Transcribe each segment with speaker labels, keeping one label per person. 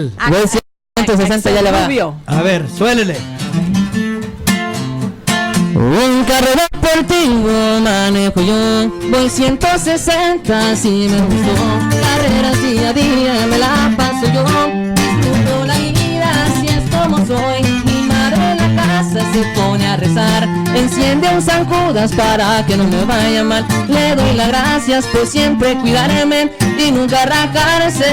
Speaker 1: Güey, 160 ya le va.
Speaker 2: A ver, suélele.
Speaker 1: Un carro deportivo manejo yo, voy 160 si me gustó. Carreras día a día me la paso yo, disfruto la vida si es como soy. Mi madre en la casa se pone a rezar, enciende un San Judas para que no me vaya mal. Le doy las gracias por siempre cuidarme y nunca rajarse.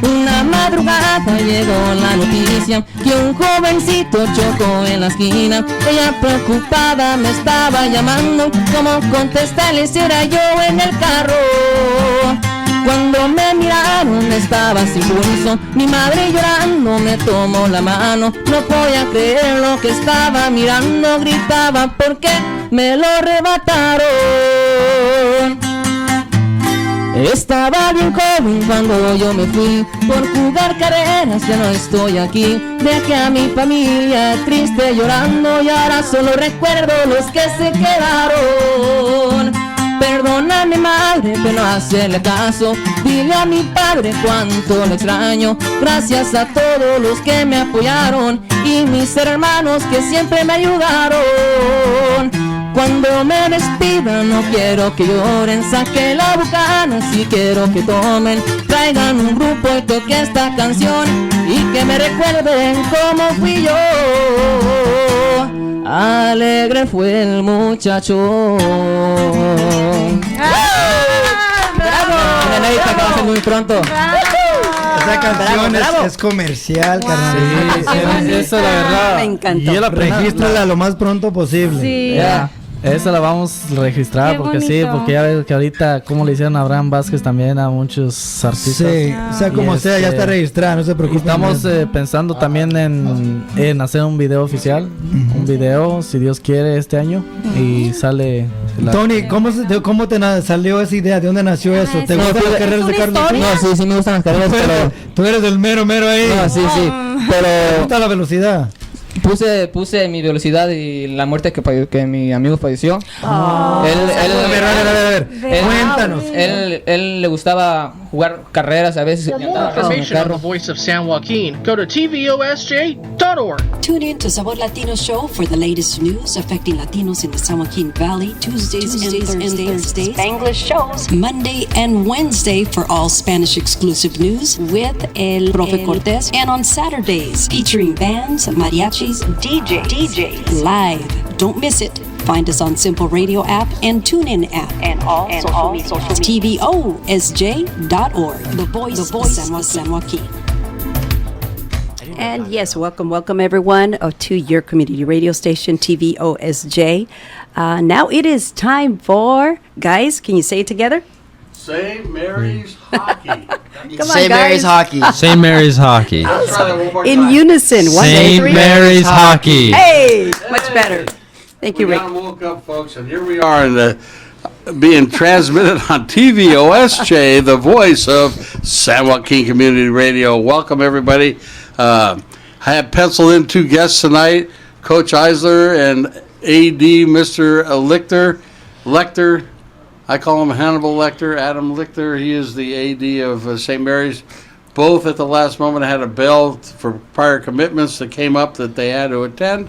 Speaker 1: Una madrugada llegó la noticia que un jovencito chocó en la esquina. Ella preocupada me estaba llamando, ¿cómo contestarle si era yo en el carro? Cuando me miraron estaba sin pulso, mi madre llorando me tomó la mano. No podía creer lo que estaba mirando, gritaba porque me lo arrebataron. Estaba bien joven cuando yo me fui, por jugar carreras ya no estoy aquí. Dejé a mi familia triste llorando y ahora solo recuerdo los que se quedaron. Perdóname madre, pero no hacerle caso, dile a mi padre cuánto lo extraño. Gracias a todos los que me apoyaron y mis hermanos que siempre me ayudaron. Cuando me despidan no quiero que lloren, saque la bucana si quiero que tomen. Traigan un grupo y toque esta canción y que me recuerden cómo fui yo. Alegre fue el muchacho.
Speaker 3: ¡Bravo!
Speaker 1: Nenita, que va a ser muy pronto.
Speaker 2: Esa canción es comercial, carnal.
Speaker 4: Sí, eso la verdad.
Speaker 3: Me encantó.
Speaker 4: Yo la
Speaker 2: Regístrala lo más pronto posible.
Speaker 3: Sí.
Speaker 4: Ya, esa la vamos a registrar.
Speaker 3: Qué
Speaker 4: porque
Speaker 3: bonito.
Speaker 4: porque ya ves que ahorita, como le hicieron a Abraham Vázquez también a muchos artistas.
Speaker 2: Sí, sea como
Speaker 4: Y
Speaker 2: sea, ya está registrada, no se
Speaker 4: Y
Speaker 2: preocupen.
Speaker 4: estamos pensando también en hacer un video oficial, un video, si Dios quiere, este año. Y sale...
Speaker 2: Tony, ¿cómo te salió esa idea? ¿De dónde nació eso? ¿Te
Speaker 1: no,
Speaker 2: gustan
Speaker 1: pues,
Speaker 2: las carreras de
Speaker 3: ¿es una
Speaker 2: Carlos?
Speaker 3: historia?
Speaker 1: No, sí me gustan las carreras, pero...
Speaker 2: Tú eres el mero ahí.
Speaker 1: No, sí,
Speaker 2: ¿Te
Speaker 1: pero...
Speaker 2: gusta la velocidad?
Speaker 1: Puse mi velocidad y la muerte que mi amigo falleció.
Speaker 2: A ver, cuéntanos.
Speaker 1: Él le gustaba jugar carreras a veces. Y andaba en el
Speaker 5: Information on the
Speaker 1: carro.
Speaker 5: voice of San Joaquin. Go to tvosj.org.
Speaker 6: Tune in to Sabor Latino Show for the latest news affecting Latinos in the San Joaquin Valley, Tuesdays and Thursdays, Spanglish shows, Monday and Wednesday for all Spanish exclusive news with El Profe Cortez, and on Saturdays featuring bands, mariachis, DJs live. Don't miss it. Find us on Simple Radio app and TuneIn app and all social media. TVOSJ.org. The voice of San Joaquin.
Speaker 3: And yes, welcome everyone to your community radio station, TVOSJ. Now it is time for, guys, can you say it together?
Speaker 7: St. Mary's Hockey.
Speaker 3: Come
Speaker 8: St.
Speaker 3: on,
Speaker 8: Mary's
Speaker 3: guys.
Speaker 8: Hockey.
Speaker 9: St. Mary's Hockey.
Speaker 7: Let's try that one more
Speaker 3: In
Speaker 7: time.
Speaker 3: unison. 1, 2,
Speaker 9: St.
Speaker 3: 3.
Speaker 9: Mary's Hockey.
Speaker 3: Hey, much better. Thank you,
Speaker 7: We
Speaker 3: Rick.
Speaker 7: got 'em woke up, folks, and here we are being transmitted on TVOSJ, the voice of San Joaquin Community Radio. Welcome, everybody. I have penciled in 2 guests tonight, Coach Eisler and AD Mr. Lecter. I call him Hannibal Lecter, Adam Lecter. He is the AD of St. Mary's. Both at the last moment had a bell for prior commitments that came up that they had to attend.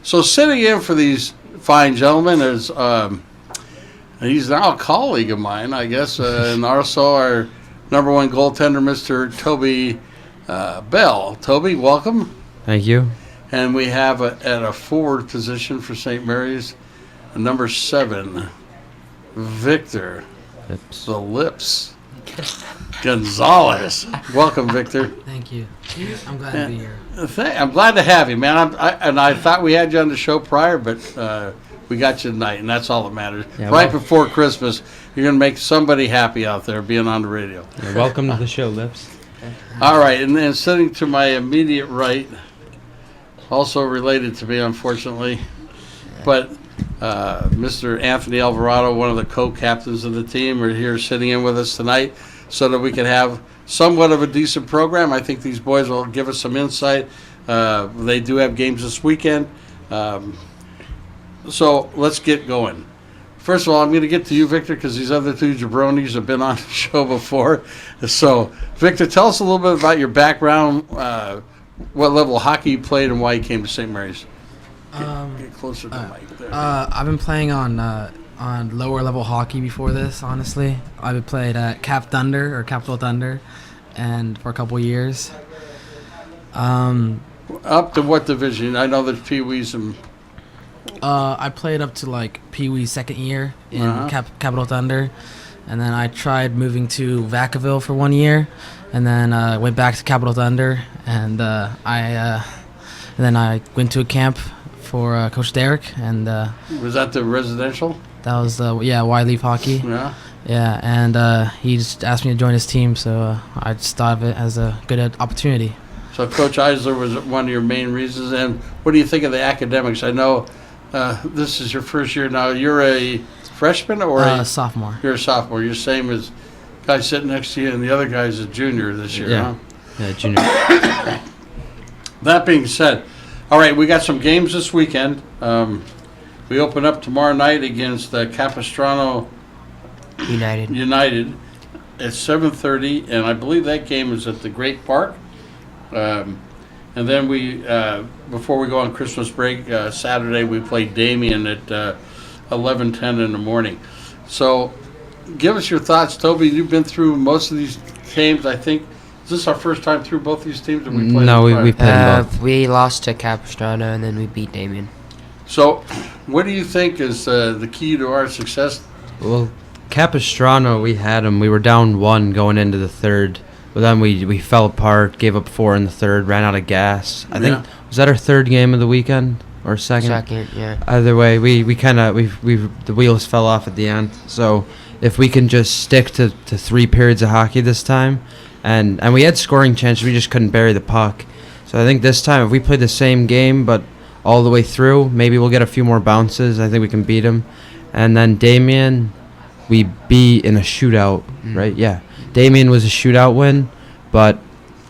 Speaker 7: So sitting in for these fine gentlemen is, he's now a colleague of mine, I guess, and also our number 1 goaltender, Mr. Toby Bell. Toby, welcome.
Speaker 9: Thank you.
Speaker 7: And we have at a forward position for St. Mary's, number 7, Victor,
Speaker 9: Lips.
Speaker 7: the Lips, Gonzalez. Welcome, Victor.
Speaker 8: Thank you. I'm glad to be here.
Speaker 7: I'm glad to have you, man. I thought we had you on the show prior, but we got you tonight, and that's all that matters.
Speaker 9: Yeah,
Speaker 7: right
Speaker 9: well-
Speaker 7: before Christmas, you're going to make somebody happy out there being on the radio.
Speaker 9: Yeah, welcome to the show, Lips.
Speaker 7: All right, and then sitting to my immediate right, also related to me, unfortunately, but Mr. Anthony Alvarado, one of the co-captains of the team, are here sitting in with us tonight so that we can have somewhat of a decent program. I think these boys will give us some insight. They do have games this weekend. So let's get going. first of all, I'm going to get to you, Victor, because these other two jabronis have been on the show before. So, Victor, tell us a little bit about your background, what level of hockey you played, and why you came to St. Mary's. Get closer to the mic there.
Speaker 8: I've been playing on lower level hockey before this. Honestly, I've played at Capital Thunder, and for a couple years.
Speaker 7: Up to what division? I know there's Pee Wees and.
Speaker 8: I played up to like Pee Wee second year in Capital Thunder, and then I tried moving to Vacaville for 1 year, and then went back to Capital Thunder, and then I went to a camp for Coach Derek, and
Speaker 7: was that the residential?
Speaker 8: that was Why Leaf Hockey.
Speaker 7: Yeah.
Speaker 8: Yeah, and he just asked me to join his team, so I just thought of it as a good opportunity.
Speaker 7: So Coach Eisler was one of your main reasons. And what do you think of the academics? I know this is your first year now. You're a freshman or a
Speaker 8: sophomore?
Speaker 7: You're a sophomore. You're same as guy sitting next to you, and the other guy's a junior this year, huh?
Speaker 9: Yeah, junior.
Speaker 7: That being said, all right, we got some games this weekend. We open up tomorrow night against Capistrano United at 7:30, and I believe that game is at the Great Park. And then we, before we go on Christmas break, Saturday we play Damien at 11:10 in the morning. So, give us your thoughts, Toby. You've been through most of these games, I think. Is this our first time through both these teams? Or we played
Speaker 9: No,
Speaker 7: them
Speaker 9: we
Speaker 7: prior?
Speaker 9: played both.
Speaker 10: We lost to Capistrano, and then we beat Damien.
Speaker 7: So, what do you think is the key to our success?
Speaker 9: Well, Capistrano, we had them. We were down 1 going into the third. But then we fell apart, gave up 4 in the third, ran out of gas. I think, was that our third game of the weekend or second?
Speaker 10: Second, yeah.
Speaker 9: Either way, we the wheels fell off at the end. So if we can just stick to 3 periods of hockey this time, and we had scoring chances, we just couldn't bury the puck. So I think this time, if we play the same game but all the way through, maybe we'll get a few more bounces. I think we can beat them. And then Damien, we beat in a shootout, right? Yeah. Damien was a shootout win, but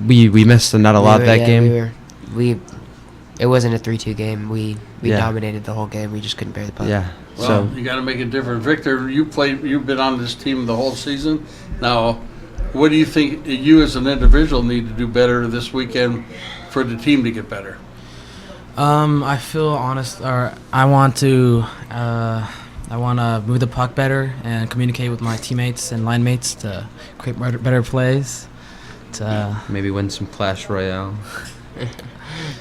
Speaker 9: we missed the net a lot that game.
Speaker 10: It wasn't a 3-2 game. We dominated the whole game. We just couldn't bear the puck.
Speaker 9: Yeah.
Speaker 7: Well,
Speaker 9: So
Speaker 7: you got to make it different. Victor, you've been on this team the whole season. Now, what do you think you as an individual need to do better this weekend for the team to get better?
Speaker 8: I feel I want to move the puck better and communicate with my teammates and line mates to create better plays. To
Speaker 9: maybe win some Clash Royale.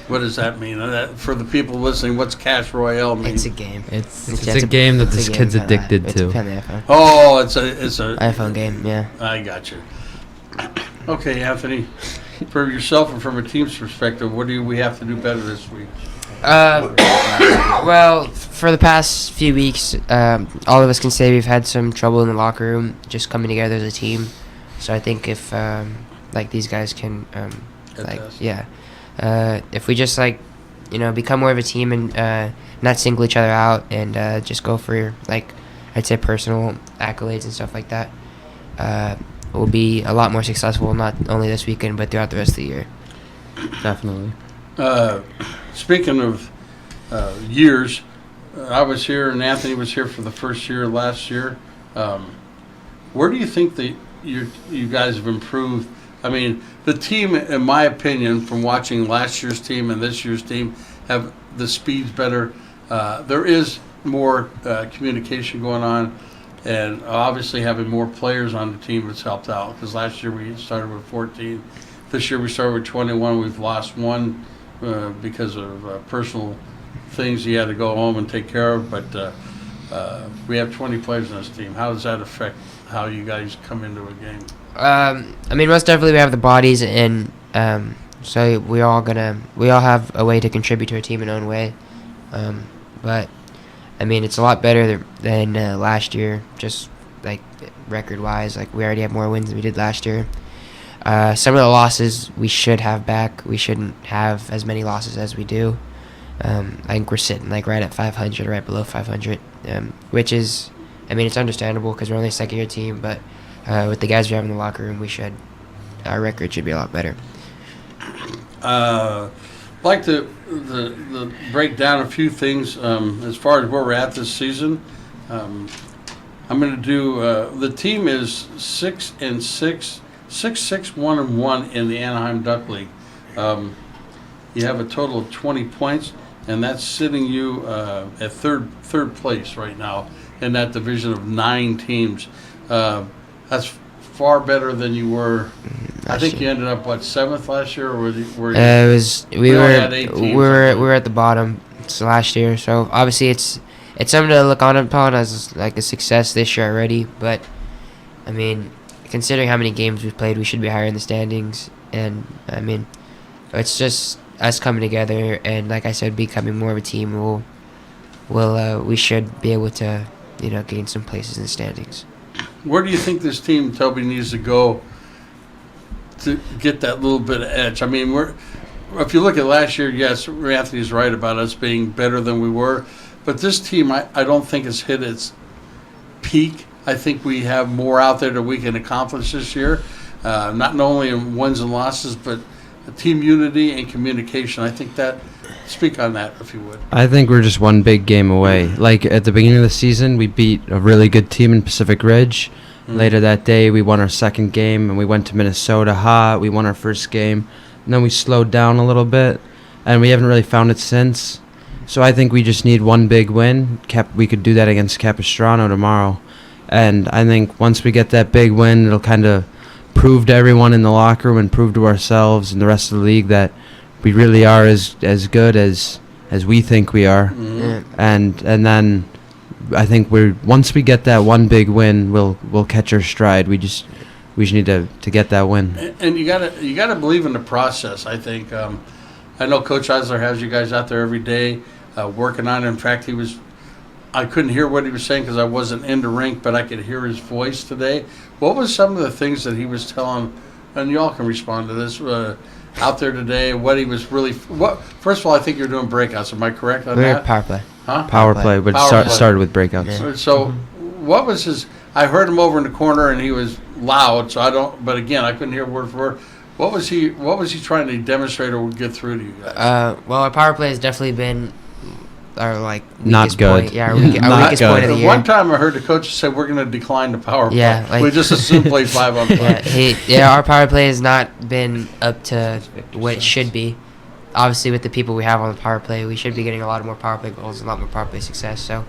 Speaker 7: What does that mean? For the people listening, what's Cash Royale mean?
Speaker 10: It's a game.
Speaker 9: It's a game that this kid's addicted to.
Speaker 10: It's on the iPhone.
Speaker 7: Oh, it's a
Speaker 10: iPhone game, yeah.
Speaker 7: I got you. Okay, Anthony, for yourself and from a team's perspective, what do we have to do better this week?
Speaker 10: Well, for the past few weeks, all of us can say we've had some trouble in the locker room, just coming together as a team. So I think if these guys can if we just become more of a team and not single each other out and just go for I'd say personal accolades and stuff like that, we'll be a lot more successful not only this weekend but throughout the rest of the year.
Speaker 9: Definitely.
Speaker 7: Speaking of years, I was here and Anthony was here for the first year last year. Where do you think that you guys have improved? I mean, the team, in my opinion, from watching last year's team and this year's team, have the speeds better. There is more communication going on, and obviously having more players on the team has helped out. Because last year we started with 14. This year we started with 21. We've lost 1 because of personal things he had to go home and take care of. But we have 20 players on this team. How does that affect how you guys come into a game?
Speaker 10: Most definitely we have the bodies, and so we all have a way to contribute to our team in our own way. But it's a lot better than last year, just record-wise. We already have more wins than we did last year. Some of the losses we should have back. We shouldn't have as many losses as we do. I think we're sitting right at 500, right below 500, which is, it's understandable because we're only a second-year team, but with the guys we have in the locker room, our record should be a lot better.
Speaker 7: I'd like to break down a few things as far as where we're at this season. I'm going to do. The team is 6-6, 1-1 in the Anaheim Duck League. You have a total of 20 points, and that's sitting you at third place right now in that division of 9 teams. That's far better than you were. I think you ended up 7th last year, or were you?
Speaker 10: We were at the bottom last year, so obviously it's something to look on upon as like a success this year already. But I mean, considering how many games we've played, we should be higher in the standings. And I mean, it's just us coming together and, like I said, becoming more of a team. We should be able to, gain some places in the standings.
Speaker 7: Where do you think this team, Toby, needs to go to get that little bit of edge? I mean, if you look at last year, yes, Anthony's right about us being better than we were. But this team, I don't think has hit its peak. I think we have more out there that we can accomplish this year, not only in wins and losses, but team unity and communication. I think that, speak on that if you would.
Speaker 9: I think we're just one big game away. Like at the beginning of the season, we beat a really good team in Pacific Ridge. Later that day, we won our second game, and we went to Minnesota hot. We won our first game, and then we slowed down a little bit, and we haven't really found it since. So I think we just need one big win. We could do that against Capistrano tomorrow. And I think once we get that big win, it'll kind of prove to everyone in the locker room and prove to ourselves and the rest of the league that we really are as good as we think we are. Mm-hmm. And then I think once we get that one big win, we'll catch our stride. We just need to get that win.
Speaker 7: And you gotta believe in the process. I think I know Coach Eisler has you guys out there every day working on it. In fact, I couldn't hear what he was saying because I wasn't in the rink, but I could hear his voice today. What was some of the things that he was telling, and you all can respond to this, out there today, what he was really, first of all, I think you're doing breakouts. Am I correct on that?
Speaker 10: Power play.
Speaker 7: Huh?
Speaker 9: Power play, but started with breakouts.
Speaker 7: Yeah. So what was his, I heard him over in the corner and he was loud, but again, I couldn't hear word for word. What was he trying to demonstrate or get through to you guys?
Speaker 10: Well, our power play has definitely been our
Speaker 9: not good.
Speaker 10: Point. Yeah, our weakest point of the year.
Speaker 7: One time I heard the coach say we're going to decline the power play.
Speaker 10: Yeah,
Speaker 7: we just assume play 5-on-5.
Speaker 10: Our power play has not been up to what it should be. Obviously, with the people we have on the power play, we should be getting a lot more power play goals and a lot more power play success. So,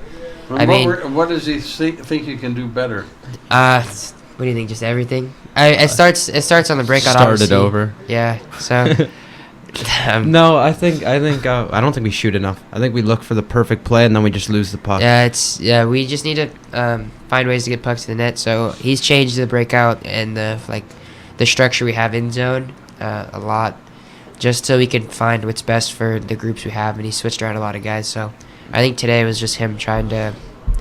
Speaker 7: what does he think you can do better?
Speaker 10: What do you think? Just everything. It starts on the breakout.
Speaker 9: Started over.
Speaker 10: Yeah. So.
Speaker 9: No, I don't think we shoot enough. I think we look for the perfect play and then we just lose the puck.
Speaker 10: Yeah, we just need to find ways to get pucks to the net. So he's changed the breakout and the structure we have in zone a lot, just so we can find what's best for the groups we have. And he switched around a lot of guys. So I think today was just him trying to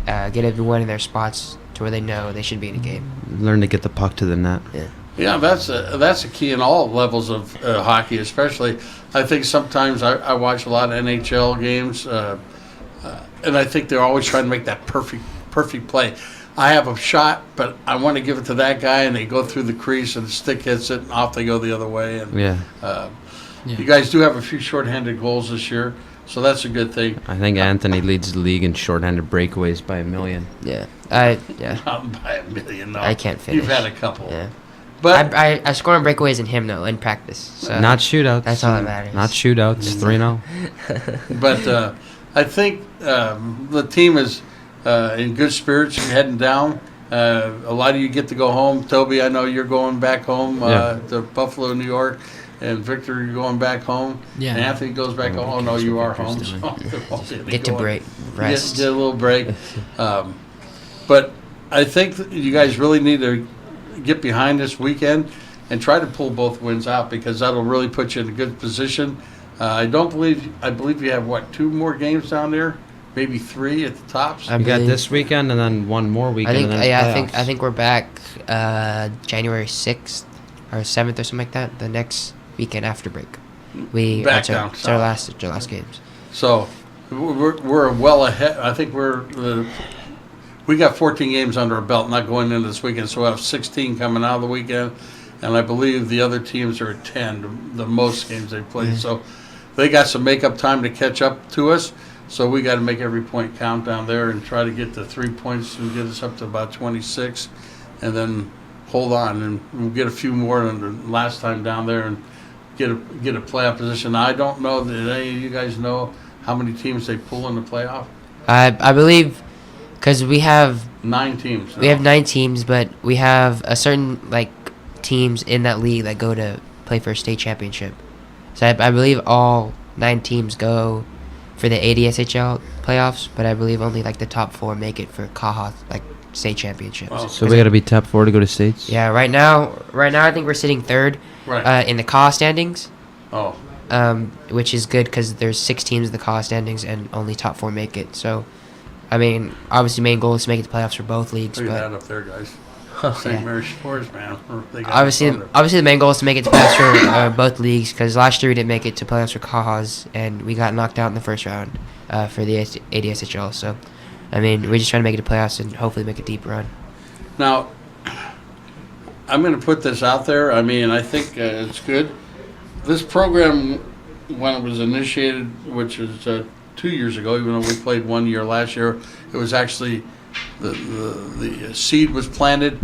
Speaker 10: get everyone in their spots to where they know they should be in a game.
Speaker 9: Learn to get the puck to the net.
Speaker 10: Yeah.
Speaker 7: Yeah, that's a key in all levels of hockey, especially. I think sometimes I watch a lot of NHL games, and I think they're always trying to make that perfect play. I have a shot, but I want to give it to that guy, and they go through the crease, and the stick hits it, and off they go the other way. And you guys do have a few shorthanded goals this year, so that's a good thing.
Speaker 9: I think Anthony leads the league in shorthanded breakaways by 1 million.
Speaker 10: Yeah.
Speaker 7: Not by 1 million, no.
Speaker 10: I can't finish.
Speaker 7: You've had a couple.
Speaker 10: Yeah.
Speaker 7: But
Speaker 10: I score on breakaways in him though in practice. So
Speaker 9: not shootouts.
Speaker 10: That's all that matters.
Speaker 9: Not shootouts. 3-0.
Speaker 7: But I think the team is in good spirits. You're heading down. A lot of you get to go home. Toby, I know you're going back home to Buffalo, New York. And Victor, you're going back home.
Speaker 8: Yeah.
Speaker 7: And Anthony goes back home. Oh, no, you are home. So
Speaker 10: get to break. Rest.
Speaker 7: Get a little break. But I think you guys really need to get behind this weekend and try to pull both wins out, because that'll really put you in a good position. I believe you have 2 more games down there, maybe 3 at the tops.
Speaker 9: We got this weekend and then one more weekend.
Speaker 10: I think we're back January 6th or 7th or something like that. The next weekend after break,
Speaker 7: Back down.
Speaker 10: It's our last games.
Speaker 7: So we're well ahead. I think we got 14 games under our belt, not going into this weekend, so we'll have 16 coming out of the weekend, and I believe the other teams are at 10, the most games they've played. So they got some make-up time to catch up to us. So we got to make every point count down there and try to get the 3 points and get us up to about 26, and then hold on and we'll get a few more than the last time down there and get a playoff position. I don't know that any of you guys know how many teams they pull in the playoff.
Speaker 10: I believe, because we have
Speaker 7: 9 teams.
Speaker 10: We have 9 teams, but we have a certain teams in that league that go to play for a state championship. So I believe all 9 teams go for the ADSHL playoffs, but I believe only the top 4 make it for Kaha state championships.
Speaker 7: Oh.
Speaker 9: So we got to be top 4 to go to states.
Speaker 10: Yeah, right now I think we're sitting 3rd in the Kaha standings.
Speaker 7: Oh.
Speaker 10: Which is good because there's 6 teams in the Kaha standings and only top 4 make it. So, I mean, obviously, main goal is to make it to playoffs for both leagues.
Speaker 7: Look at
Speaker 10: But
Speaker 7: that up there, guys. St. Mary's Shores, man. They got
Speaker 10: obviously,
Speaker 7: thunder.
Speaker 10: the main goal is to make it to playoffs for both leagues, because last year we didn't make it to playoffs for Kahas, and we got knocked out in the first round for the ADSHL. So, I mean, we're just trying to make it to playoffs and hopefully make a deep run.
Speaker 7: Now, I'm going to put this out there. I mean, I think it's good. This program, when it was initiated, which is 2 years ago, even though we played 1 year last year, it was actually the seed was planted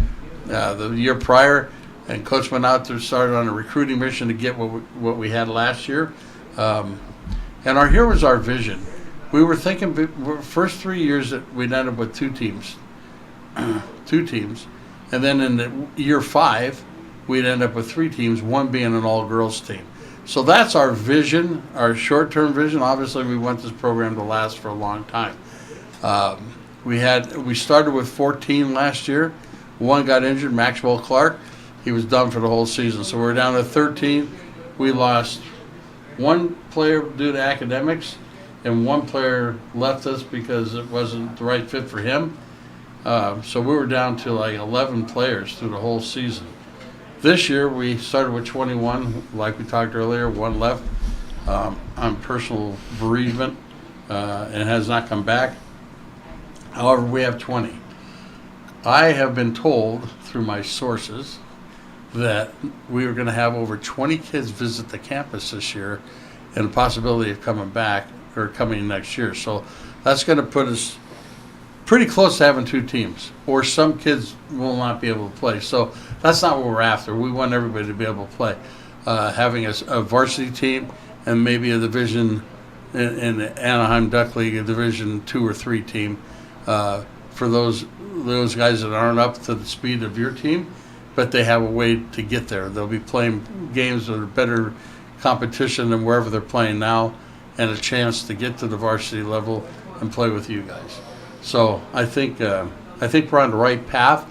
Speaker 7: the year prior, and Coach went out there, started on a recruiting mission to get what we had last year. And here was our vision. We were thinking first 3 years that we'd end up with 2 teams, and then in the year 5, we'd end up with 3 teams, one being an all-girls team. So that's our vision, our short-term vision. Obviously, we want this program to last for a long time. We started with 14 last year. One got injured, Maxwell Clark. He was done for the whole season. So we're down to 13. We lost 1 player due to academics, and 1 player left us because it wasn't the right fit for him. So we were down to 11 players through the whole season. This year we started with 21, like we talked earlier, 1 left on personal bereavement and has not come back. However, we have 20. I have been told through my sources that we are going to have over 20 kids visit the campus this year, and the possibility of coming back or coming next year. So that's going to put us pretty close to having 2 teams, or some kids will not be able to play. So that's not what we're after. We want everybody to be able to play. Having a varsity team and maybe a division in the Anaheim Duck League, a Division 2 or 3 team for those guys that aren't up to the speed of your team, but they have a way to get there. They'll be playing games that are better competition than wherever they're playing now, and a chance to get to the varsity level and play with you guys. So I think we're on the right path.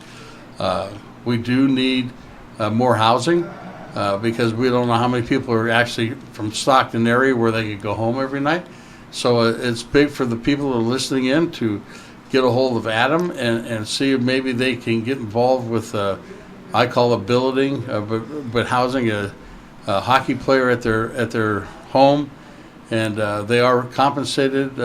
Speaker 7: We do need more housing because we don't know how many people are actually from Stockton area where they could go home every night. So it's big for the people that are listening in to get a hold of Adam and see if maybe they can get involved with, I call it billeting, but housing a hockey player at their home. And they are compensated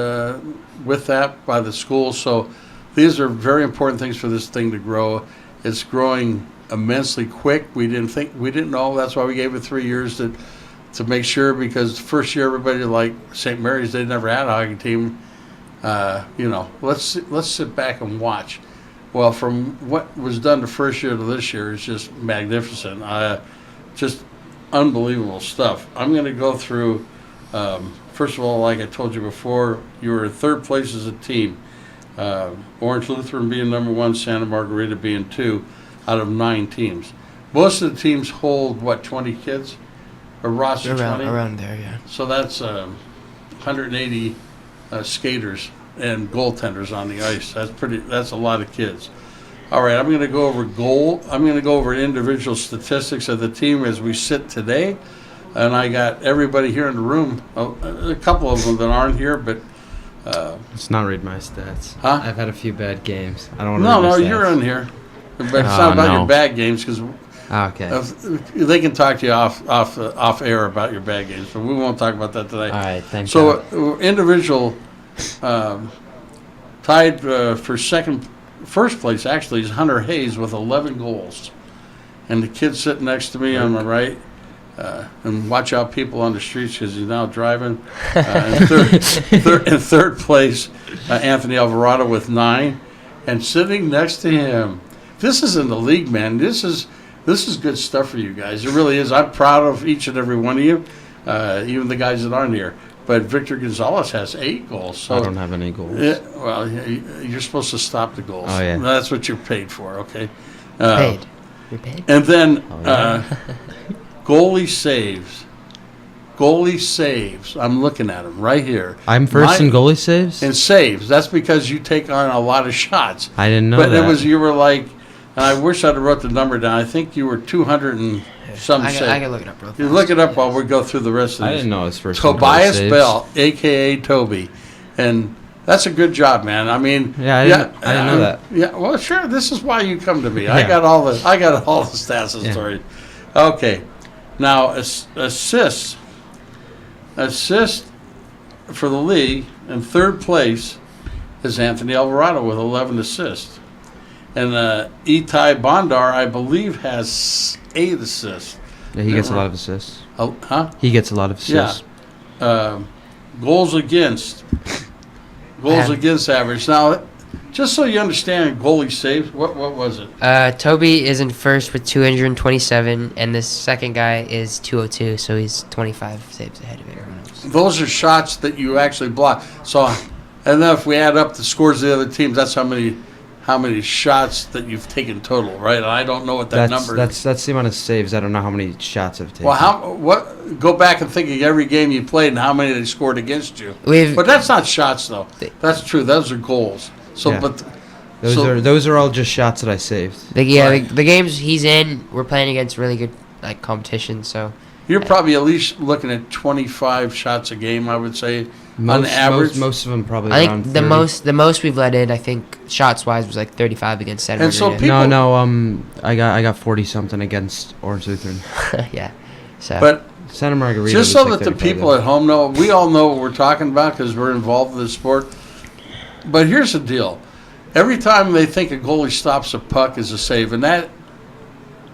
Speaker 7: with that by the school. So these are very important things for this thing to grow. It's growing immensely quick. We didn't know. That's why we gave it 3 years to make sure, because the first year everybody like St. Mary's, they never had a hockey team. Let's sit back and watch. Well, from what was done the first year to this year is just magnificent. Just unbelievable stuff. I'm going to go through. First of all, like I told you before, you were in 3rd place as a team. Orange Lutheran being number 1, Santa Margarita being 2 out of 9 teams. Most of the teams hold, 20 kids? A roster 20?
Speaker 10: Around there, yeah.
Speaker 7: So that's 180 skaters and goaltenders on the ice. That's a lot of kids. All right, I'm going to go over I'm going to go over individual statistics of the team as we sit today. And I got everybody here in the room, a couple of them that aren't here, but...
Speaker 9: Let's not read my stats.
Speaker 7: Huh?
Speaker 9: I've had a few bad games. I don't want to read my stats.
Speaker 7: No, you're in here. But it's not about your bad games, because
Speaker 9: okay.
Speaker 7: They can talk to you off air about your bad games, but we won't talk about that today.
Speaker 9: All right, thanks.
Speaker 7: So individual tied for first place actually is Hunter Hayes with 11 goals. And the kid sitting next to me on my right, and watch out, people on the streets, because he's now driving. In third place, Anthony Alvarado with 9, and sitting next to him, this is in the league, man. This is good stuff for you guys. It really is. I'm proud of each and every one of you, even the guys that aren't here. But Victor Gonzalez has 8 goals. So
Speaker 9: I don't have any goals.
Speaker 7: Well, you're supposed to stop the goals.
Speaker 9: Oh, yeah.
Speaker 7: That's what you're paid for. Okay.
Speaker 10: Paid. You're paid.
Speaker 7: And then goalie saves. Goalie saves. I'm looking at him right here.
Speaker 9: I'm first in goalie saves?
Speaker 7: In saves. That's because you take on a lot of shots.
Speaker 9: I didn't know that.
Speaker 7: But you were like, and I wish I'd have wrote the number down. I think you were 200 and some saves.
Speaker 10: I can look it up real fast.
Speaker 7: You look it up while we go through the rest of this.
Speaker 9: I didn't know his first
Speaker 7: Tobias
Speaker 9: saves.
Speaker 7: Bell, a.k.a. Toby. And that's a good job, man. I mean,
Speaker 9: I didn't know that.
Speaker 7: Yeah, well, sure. This is why you come to me.
Speaker 9: Yeah.
Speaker 7: I got all the stats and stories. Okay, now assist for the league in third place is Anthony Alvarado with 11 assists, and Itai Bondar, I believe, has 8 assists.
Speaker 9: Yeah, he gets a lot of assists.
Speaker 7: Huh?
Speaker 9: He gets a lot of assists.
Speaker 7: Yeah. Goals against average. Now, just so you understand, goalie saves. What was it?
Speaker 10: Toby is in first with 227, and the second guy is 202, so he's 25 saves ahead of everyone else.
Speaker 7: Those are shots that you actually block. So, and then if we add up the scores of the other teams, that's how many shots that you've taken total, right? And I don't know what that number is.
Speaker 9: That's the amount of saves. I don't know how many shots I've taken.
Speaker 7: Well, go back and think of every game you played and how many they scored against you. But that's not shots, though. That's true. Those are goals. So,
Speaker 9: Yeah.
Speaker 7: but
Speaker 9: those are all just shots that I saved.
Speaker 10: The games he's in, we're playing against really good competition. So
Speaker 7: you're probably at least looking at 25 shots a game, I would say, on average.
Speaker 9: Most of them probably.
Speaker 10: I
Speaker 9: around
Speaker 10: think
Speaker 9: 30.
Speaker 10: the most we've let in, I think shots wise, was like 35 against Santa
Speaker 7: And so
Speaker 10: Margarita.
Speaker 9: I got 40 something against Orange Lutheran.
Speaker 10: Yeah. So.
Speaker 7: But
Speaker 9: Santa Margarita.
Speaker 7: just
Speaker 9: was
Speaker 7: so
Speaker 9: like
Speaker 7: that the
Speaker 9: 35
Speaker 7: people
Speaker 9: though.
Speaker 7: at home know, we all know what we're talking about because we're involved in this sport. But here's the deal. Every time they think a goalie stops a puck is a save, and that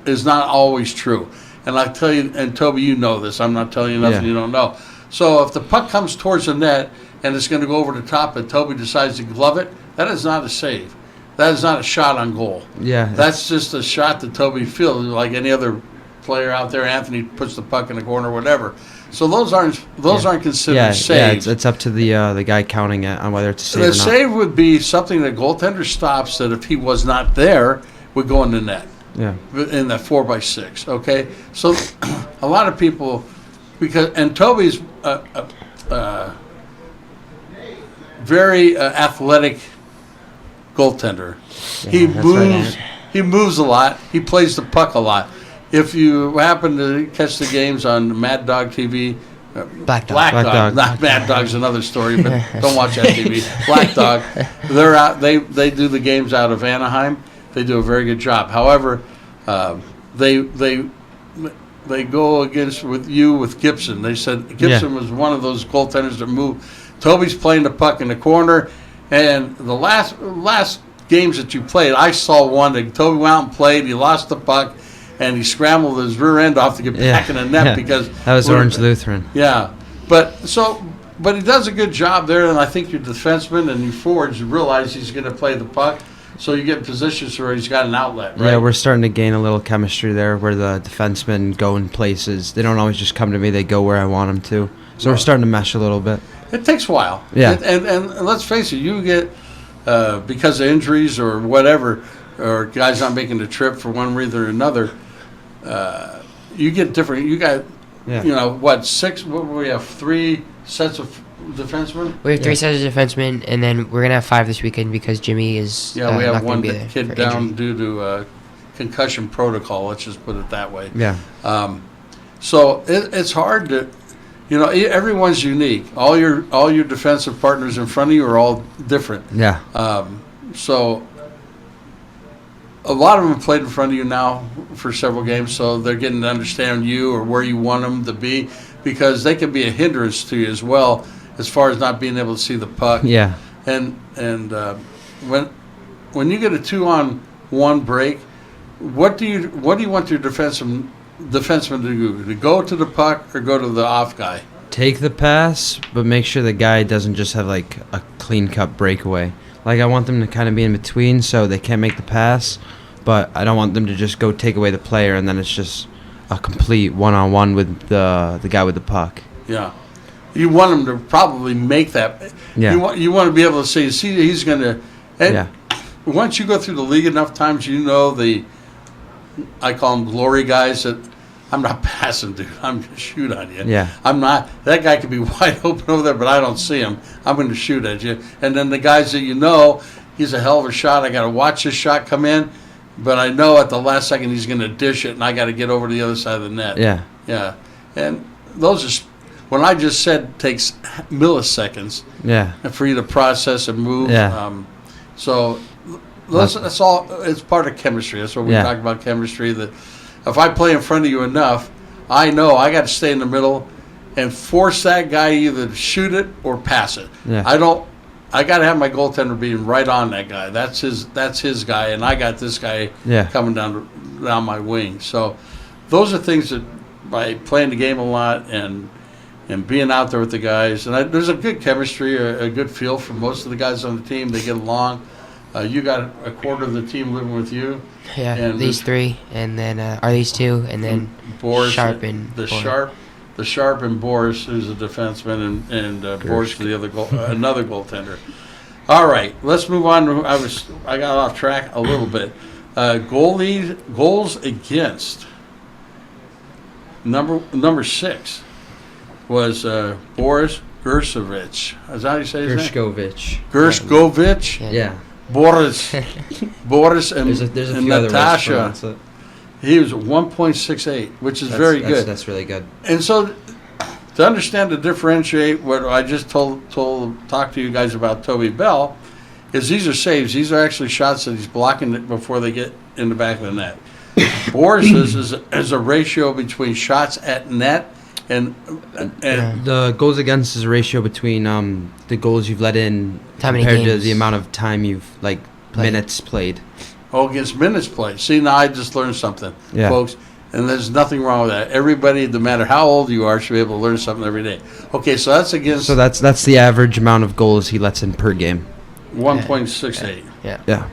Speaker 7: is not always true. And I tell you, and Toby, you know this. I'm not telling you nothing you don't know. So if the puck comes towards the net and it's going to go over the top and Toby decides to glove it, that is not a save. That is not a shot on goal.
Speaker 9: Yeah.
Speaker 7: That's just a shot that Toby feels like any other player out there. Anthony puts the puck in the corner, whatever. So those aren't considered saves.
Speaker 9: It's up to the guy counting it on whether it's a save or
Speaker 7: The
Speaker 9: not.
Speaker 7: save would be something that goaltender stops that if he was not there would go in the net.
Speaker 9: Yeah.
Speaker 7: In that 4x6. Okay, so a lot of people and Toby's very athletic goaltender. He
Speaker 9: that's
Speaker 7: moves.
Speaker 9: right.
Speaker 7: He moves a lot. He plays the puck a lot. If you happen to catch the games on Mad Dog TV,
Speaker 10: Black Dog.
Speaker 7: Black
Speaker 9: Black
Speaker 7: Dog.
Speaker 9: Dog.
Speaker 7: Not Mad Dog's another story, but don't watch that TV. Black Dog. They're out. They do the games out of Anaheim. They do a very good job. However, they go against with Gibson. They said Gibson was one of those goaltenders that moved. Toby's playing the puck in the corner, and the last games that you played, I saw one that Toby went out and played. He lost the puck, and he scrambled his rear end off to get back in the net because
Speaker 9: that was Orange Lutheran.
Speaker 7: Yeah, but he does a good job there, and I think your defenseman and your forwards realize he's going to play the puck, so you get positions where he's got an outlet. Right?
Speaker 9: Yeah, we're starting to gain a little chemistry there, where the defensemen go in places. They don't always just come to me; they go where I want them to. So we're starting to mesh a little bit.
Speaker 7: It takes a while.
Speaker 9: Yeah,
Speaker 7: and let's face it, you get because of injuries or whatever, or guys not making the trip for one reason or another. You get different. You got, six? What we have 3 sets of defensemen.
Speaker 10: We have 3 sets of defensemen, and then we're gonna have 5 this weekend because Jimmy is.
Speaker 7: Yeah, we have
Speaker 10: not
Speaker 7: one
Speaker 10: gonna be there
Speaker 7: kid
Speaker 10: for
Speaker 7: down
Speaker 10: injury.
Speaker 7: due to concussion protocol. Let's just put it that way.
Speaker 9: Yeah.
Speaker 7: So it's hard to, everyone's unique. All your defensive partners in front of you are all different.
Speaker 9: Yeah.
Speaker 7: So a lot of them have played in front of you now for several games, so they're getting to understand you or where you want them to be, because they can be a hindrance to you as well, as far as not being able to see the puck.
Speaker 9: Yeah.
Speaker 7: And when you get a 2-on-1 break, what do you want your defenseman defenseman to do? To go to the puck or go to the off guy?
Speaker 9: Take the pass, but make sure the guy doesn't just have like a clean cut breakaway. Like I want them to kind of be in between so they can't make the pass, but I don't want them to just go take away the player and then it's just a complete one-on-one with the guy with the puck.
Speaker 7: Yeah. You want him to probably make that.
Speaker 9: Yeah.
Speaker 7: You want to be able to see he's going to.
Speaker 9: Yeah.
Speaker 7: Once you go through the league enough times, I call them glory guys that I'm not passing, dude. I'm going to shoot on you.
Speaker 9: Yeah.
Speaker 7: I'm not. That guy could be wide open over there, but I don't see him. I'm going to shoot at you. And then the guys that he's a hell of a shot. I got to watch his shot come in, but I know at the last second he's going to dish it, and I got to get over to the other side of the net.
Speaker 9: Yeah.
Speaker 7: Yeah. And those are. When I just said takes milliseconds for you to process and move.
Speaker 9: Yeah.
Speaker 7: So that's all. It's part of chemistry. That's what we talk about chemistry. That if I play in front of you enough, I know I got to stay in the middle and force that guy either to shoot it or pass it.
Speaker 9: Yeah.
Speaker 7: I got to have my goaltender being right on that guy. That's his guy, and I got this guy coming down my wing. So those are things that by playing the game a lot and being out there with the guys. And there's a good chemistry, a good feel for most of the guys on the team. They get along. You got a quarter of the team living with you.
Speaker 10: Yeah,
Speaker 7: and
Speaker 10: these three, and then are these two, and then
Speaker 7: Boris,
Speaker 10: Sharp and
Speaker 7: the Sharp and Boris, who's a defenseman, and Boris, another goaltender. All right, let's move on. I got off track a little bit. Goals against. Number 6. Was Boris Gersovich. Is that how you say his name? Gershkovich.
Speaker 9: Yeah.
Speaker 7: Boris and,
Speaker 9: there's a
Speaker 7: and
Speaker 9: few other
Speaker 7: Natasha.
Speaker 9: ways to pronounce it.
Speaker 7: He was 1.68, which is very good.
Speaker 9: That's really good.
Speaker 7: And so to understand, to differentiate what I just talked to you guys about Toby Bell, is these are saves. These are actually shots that he's blocking it before they get in the back of the net. Boris's is a ratio between shots at net and
Speaker 9: the goals against is a ratio between the goals you've let in compared to the amount of time you've minutes played.
Speaker 7: Against minutes played. See, now I just learned something, folks, and there's nothing wrong with that. Everybody, no matter how old you are, should be able to learn something every day. Okay, so that's against.
Speaker 9: So that's the average amount of goals he lets in per game.
Speaker 7: 1.68.
Speaker 9: Yeah.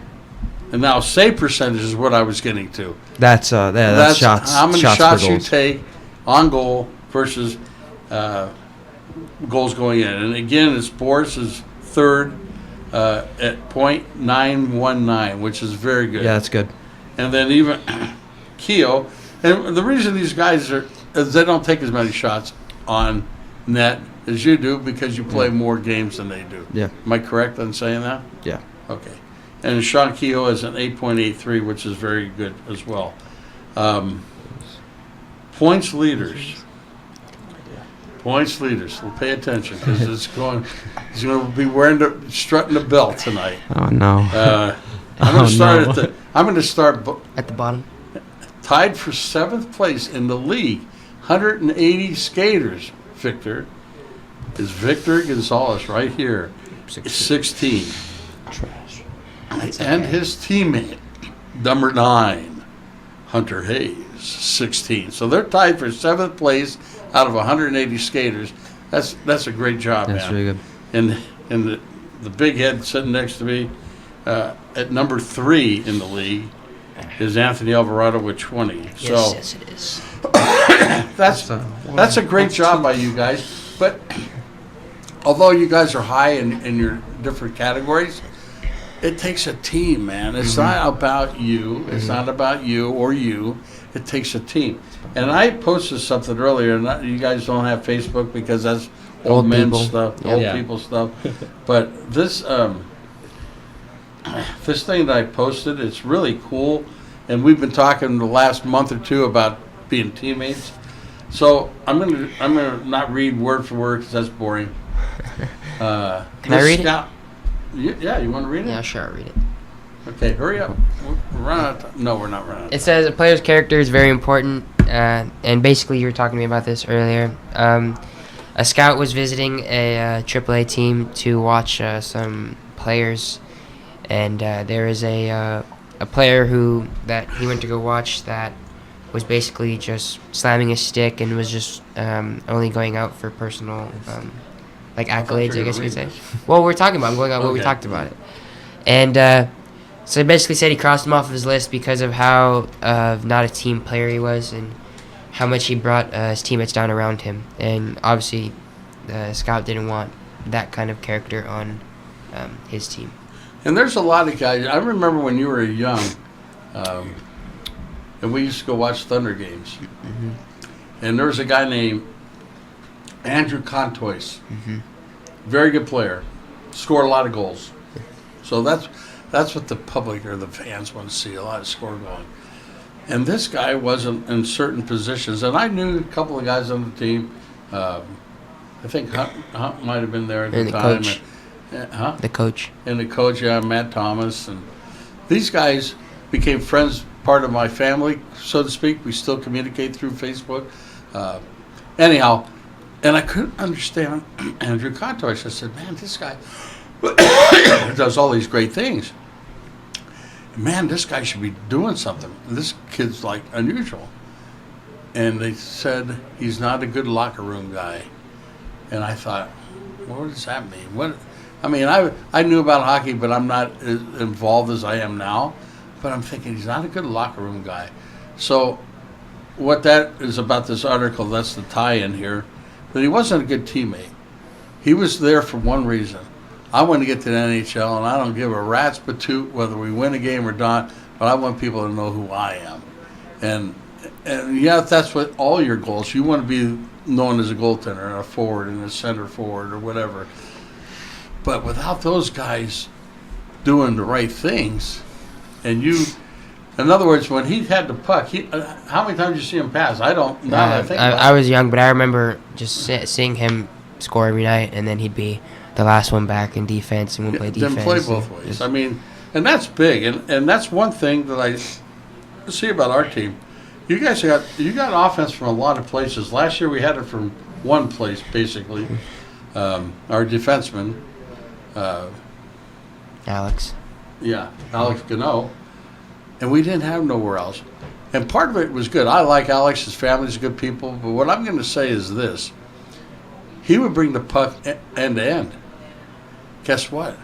Speaker 7: And now save percentage is what I was getting to.
Speaker 9: That's shots.
Speaker 7: How many shots you
Speaker 9: goals.
Speaker 7: take on goal versus goals going in. And again, it's Boris is third at .919, which is very good.
Speaker 9: Yeah, that's good.
Speaker 7: And then even Keogh, and the reason these guys is they don't take as many shots on net as you do because you play more games than they do.
Speaker 9: Yeah.
Speaker 7: Am I correct in saying that?
Speaker 9: Yeah.
Speaker 7: Okay. And Sean Keogh is an 8.83, which is very good as well. Points leaders. We'll pay attention because he's going to be strutting the belt tonight.
Speaker 9: Oh no.
Speaker 7: I'm going to start
Speaker 10: at the bottom.
Speaker 7: Tied for 7th place in the league, 180 skaters. Victor Gonzalez right here, 16.
Speaker 10: Trash.
Speaker 7: And his teammate, number 9, Hunter Hayes, 16. So they're tied for 7th place out of 180 skaters. That's a great job, man.
Speaker 9: That's really good.
Speaker 7: And the big head sitting next to me at number 3 in the league is Anthony Alvarado with 20.
Speaker 10: Yes, it is.
Speaker 7: That's a great job by you guys. But although you guys are high in your different categories, it takes a team, man. It's not about you. It's not about you or you. It takes a team. And I posted something earlier. You guys don't have Facebook because that's old men's stuff, old people stuff. But this this thing that I posted, it's really cool. And we've been talking the last month or two about being teammates. So I'm gonna not read word for word because that's boring.
Speaker 10: Can I read it?
Speaker 7: Yeah, you want to read it?
Speaker 10: Yeah, sure, I'll read it.
Speaker 7: Okay, hurry up. We're no, we're not running out of
Speaker 10: It says a player's character is very important, and basically you were talking to me about this earlier. A scout was visiting a AAA team to watch some players, and there is a player that he went to go watch that was basically just slamming his stick and was just only going out for personal like accolades, I guess you could say. Well, I'm going on what we talked about it. And so he basically said he crossed him off of his list because of how not a team player he was and how much he brought his teammates down around him. And obviously, the scout didn't want that kind of character on his team.
Speaker 7: And there's a lot of guys. I remember when you were young, and we used to go watch Thunder games.
Speaker 10: Mm-hmm.
Speaker 7: And there was a guy named Andrew Contois.
Speaker 10: Mm-hmm.
Speaker 7: Very good player. Scored a lot of goals. So that's what the public or the fans want to see, a lot of score going. And this guy wasn't in certain positions. And I knew a couple of guys on the team. I think Hunt might have been there at the time.
Speaker 10: Coach. The coach.
Speaker 7: And the coach, yeah, Matt Thomas. And these guys became friends, part of my family, so to speak. We still communicate through Facebook. Anyhow, and I couldn't understand Andrew Contois. I said, man, this guy does all these great things. Man, this guy should be doing something. This kid's like unusual. And they said he's not a good locker room guy. And I thought, what does that mean? I knew about hockey, but I'm not as involved as I am now. But I'm thinking he's not a good locker room guy. So what that is about this article, that's the tie-in here, that he wasn't a good teammate. He was there for one reason. I want to get to the NHL, and I don't give a rat's patoot whether we win a game or not, but I want people to know who I am. And yeah, that's what all your goals. You want to be known as a goaltender, and a forward, and a center forward, or whatever. But without those guys doing the right things, and in other words, when he had the puck, how many times did you see him pass? I don't know.
Speaker 10: I was young, but I remember just seeing him score every night, and then he'd be the last one back in defense, and we'll play defense.
Speaker 7: Then play both ways. I mean, and that's big, and that's one thing that I see about our team. You guys got offense from a lot of places. Last year we had it from one place, basically. Our defenseman,
Speaker 10: Alex.
Speaker 7: Yeah, Alex Gano. And we didn't have nowhere else. And part of it was good. I like Alex. His family's good people. But what I'm going to say is this. He would bring the puck end to end. Guess what?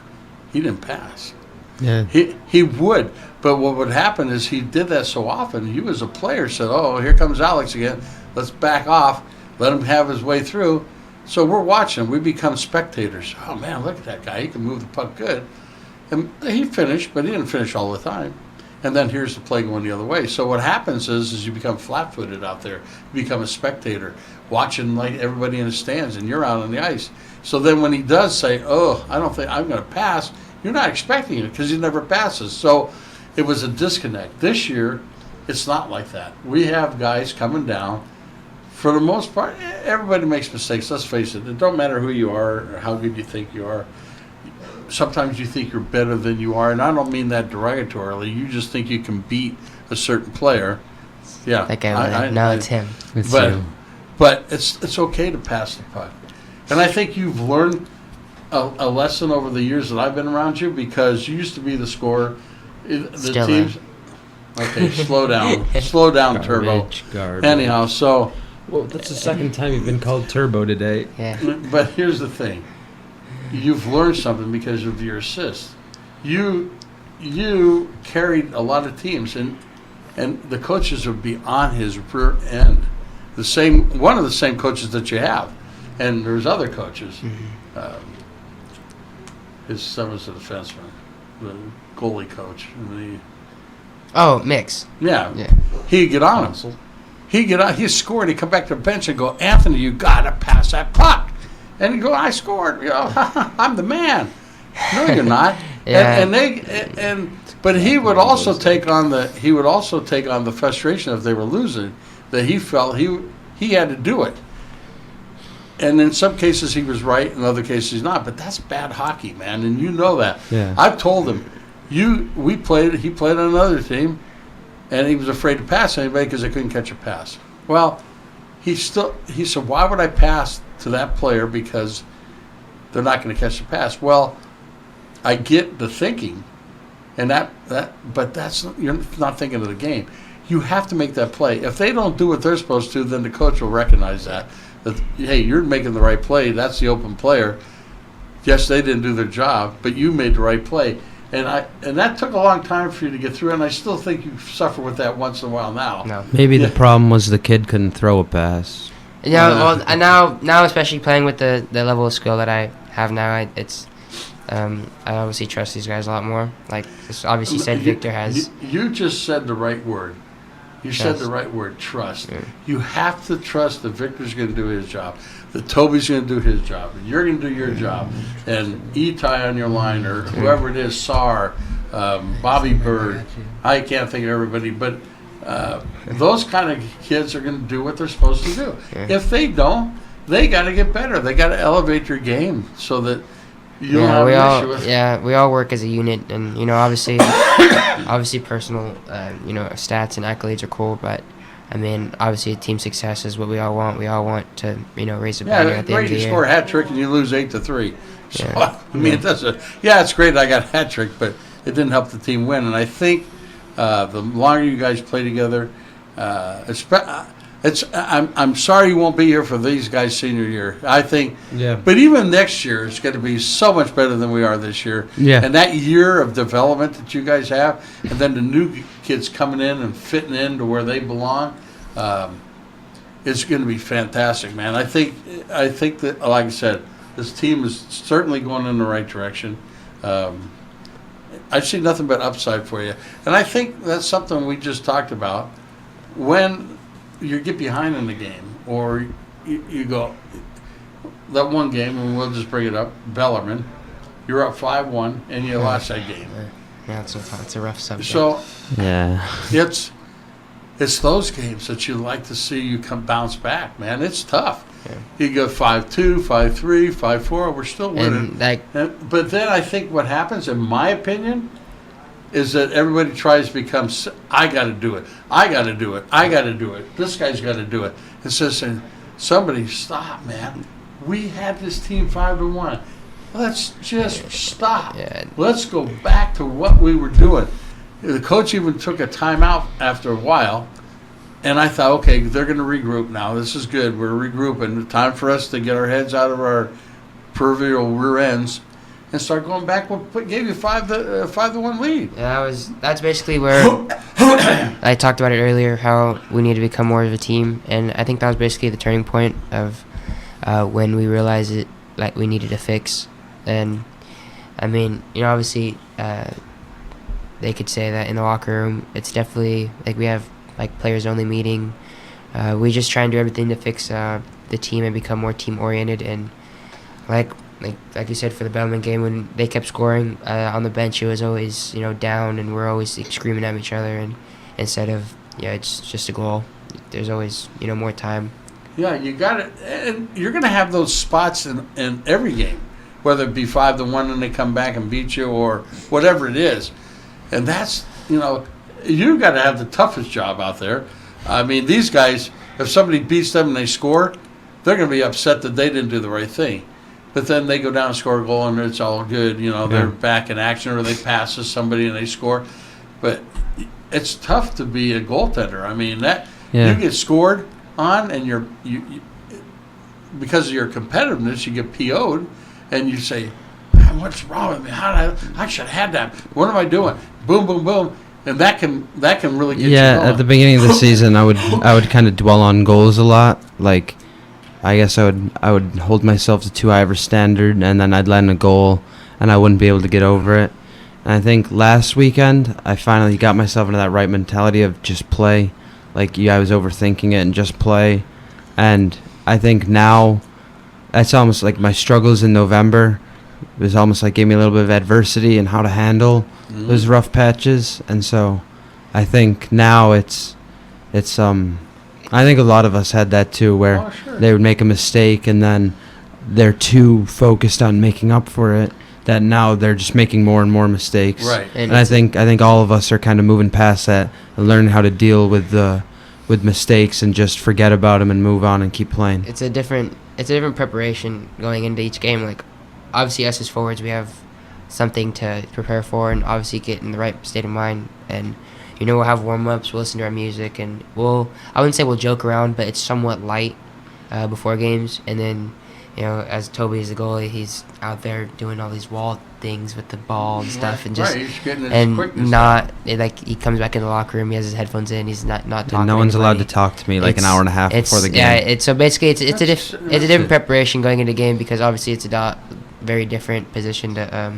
Speaker 7: He didn't pass.
Speaker 9: Yeah.
Speaker 7: He would. But what would happen is he did that so often, you as a player said, oh, here comes Alex again. Let's back off. Let him have his way through. So we're watching. We become spectators. Oh, man, look at that guy. He can move the puck good. And he finished, but he didn't finish all the time. And then here's the play going the other way. So what happens is you become flat-footed out there. You become a spectator, watching like everybody in the stands, and you're out on the ice. So then when he does say, oh, I don't think I'm going to pass, you're not expecting it because he never passes. So it was a disconnect. This year, it's not like that. We have guys coming down. For the most part, everybody makes mistakes. Let's face it. It don't matter who you are or how good you think you are. Sometimes you think you're better than you are, and I don't mean that derogatorily. You just think you can beat a certain player. Yeah,
Speaker 10: that guy. It's him.
Speaker 7: But it's okay to pass the puck, and I think you've learned a lesson over the years that I've been around you because you used to be the scorer.
Speaker 10: Still
Speaker 7: teams. Okay, slow down, Turbo.
Speaker 9: Garbage.
Speaker 7: Anyhow, so.
Speaker 9: Well, that's the second time you've been called Turbo today.
Speaker 10: Yeah.
Speaker 7: But here's the thing. You've learned something because of your assist. You carried a lot of teams, and the coaches would be on his rear end. One of the same coaches that you have, and there's other coaches. Mm-hmm. His son was a defenseman, the goalie coach.
Speaker 10: Mix.
Speaker 7: Yeah. He'd get on him. He'd score, and he'd come back to the bench and go, Anthony, you got to pass that puck. And he'd go, I scored. I'm the man. No, you're not.
Speaker 10: Yeah.
Speaker 7: But he would also take on the frustration if they were losing, that he felt he had to do it. And in some cases he was right, in other cases he's not. But that's bad hockey, man, and you know that.
Speaker 9: Yeah.
Speaker 7: I've told him, he played on another team, and he was afraid to pass anybody because they couldn't catch a pass. Well, he said, why would I pass to that player because they're not going to catch the pass? Well, I get the thinking, and but you're not thinking of the game. you have to make that play. If they don't do what they're supposed to, then the coach will recognize that hey, you're making the right play. That's the open player. Yes, they didn't do their job, but you made the right play. And that took a long time for you to get through, and I still think you suffer with that once in a while now.
Speaker 10: No.
Speaker 9: Maybe the problem was the kid couldn't throw a pass.
Speaker 10: Yeah, well, and now especially playing with the level of skill that I have now, I obviously trust these guys a lot more. Like, obviously said, Victor has.
Speaker 7: You just said the right word. You said the right word, trust.
Speaker 10: Yeah.
Speaker 7: You have to trust that Victor's going to do his job, that Toby's going to do his job, and you're going to do your job, and Itai on your line, or whoever it is, Sar, Bobby Bird. I can't think of everybody, but those kind of kids are going to do what they're supposed to do.
Speaker 10: Yeah.
Speaker 7: If they don't, they got to get better. They got to elevate your game so that you don't have an issue with.
Speaker 10: Yeah, we all work as a unit, and obviously, personal, stats and accolades are cool, but I mean, obviously, team success is what we all want. We all want to, raise a banner at the end of the year.
Speaker 7: You score a hat trick and you lose 8-3. So
Speaker 10: Yeah.
Speaker 7: I mean, it doesn't. Yeah, it's great. I got a hat trick, but it didn't help the team win. And I think the longer you guys play together, I'm sorry you won't be here for these guys' senior year. I think.
Speaker 9: Yeah.
Speaker 7: But even next year, it's going to be so much better than we are this year.
Speaker 9: Yeah.
Speaker 7: And that year of development that you guys have, and then the new kids coming in and fitting into where they belong. It's going to be fantastic, man. I think that, like I said, this team is certainly going in the right direction. I see nothing but upside for you, and I think that's something we just talked about. When you get behind in the game, or you go that one game, and we'll just bring it up, Bellarmine, you're up 5-1, and you lost that game.
Speaker 10: Yeah, it's a rough subject.
Speaker 7: So
Speaker 9: Yeah.
Speaker 7: It's those games that you like to see you bounce back, man. It's tough.
Speaker 10: Yeah.
Speaker 7: You go 5-2, 5-3, 5-4. We're still winning. But then I think what happens, in my opinion, is that everybody tries to become. I got to do it. I got to do it. I got to do it. This guy's got to do it. Instead of saying, somebody stop, man. We had this team 5-1. Let's just stop.
Speaker 10: Yeah.
Speaker 7: Let's go back to what we were doing. The coach even took a timeout after a while, and I thought, okay, they're going to regroup now. This is good. We're regrouping. Time for us to get our heads out of our proverbial rear ends and start going back. What gave you 5-1 lead?
Speaker 10: Yeah, that's basically where I talked about it earlier, how we need to become more of a team, and I think that was basically the turning point of when we realized it, like, we needed to fix. And I mean, obviously. They could say that in the locker room, it's definitely like we have like players only meeting. We just try and do everything to fix the team and become more team oriented. And like you said, for the Bellman game, when they kept scoring on the bench, it was always down, and we're always screaming at each other. And instead of it's just a goal, there's always more time.
Speaker 7: Yeah, you got it, and you're going to have those spots in every game, whether it be 5-1 and they come back and beat you or whatever it is. And that's, you've got to have the toughest job out there. I mean, these guys, if somebody beats them and they score, they're going to be upset that they didn't do the right thing. But then they go down and score a goal, and it's all good. They're back in action, or they pass to somebody and they score. But it's tough to be a goaltender. I mean, you get scored on, and you because of your competitiveness, you get PO'd, and you say, what's wrong with me? I should have had that. What am I doing? Boom, boom, boom, and that can really get you going.
Speaker 9: At the beginning of the season, I would kind of dwell on goals a lot. Like, I guess I would hold myself to too high of a standard, and then I'd let in a goal, and I wouldn't be able to get over it. And I think last weekend, I finally got myself into that right mentality of just play. Like, I was overthinking it and just play. And I think now, that's almost like my struggles in November. It was almost like gave me a little bit of adversity and how to handle those rough patches. And so I think now I think a lot of us had that too, where they would make a mistake and then they're too focused on making up for it that now they're just making more and more mistakes.
Speaker 7: Right.
Speaker 9: And I think all of us are kind of moving past that and learning how to deal with mistakes and just forget about them and move on and keep playing.
Speaker 10: It's a different preparation going into each game. Like, obviously, us as forwards, we have something to prepare for, and obviously get in the right state of mind. And we'll have warm-ups, we'll listen to our music, and I wouldn't say we'll joke around, but it's somewhat light before games. And then, as Toby is the goalie, he's out there doing all these wall things with the ball and stuff, and just
Speaker 7: he's getting his
Speaker 10: and
Speaker 7: quickness
Speaker 10: he comes back in the locker room, he has his headphones in, he's not talking.
Speaker 9: And no
Speaker 10: to
Speaker 9: one's allowed
Speaker 10: anybody.
Speaker 9: to talk to me like an hour and a half before the game.
Speaker 10: Yeah, so basically it's a different preparation going into the game, because obviously it's a very different position to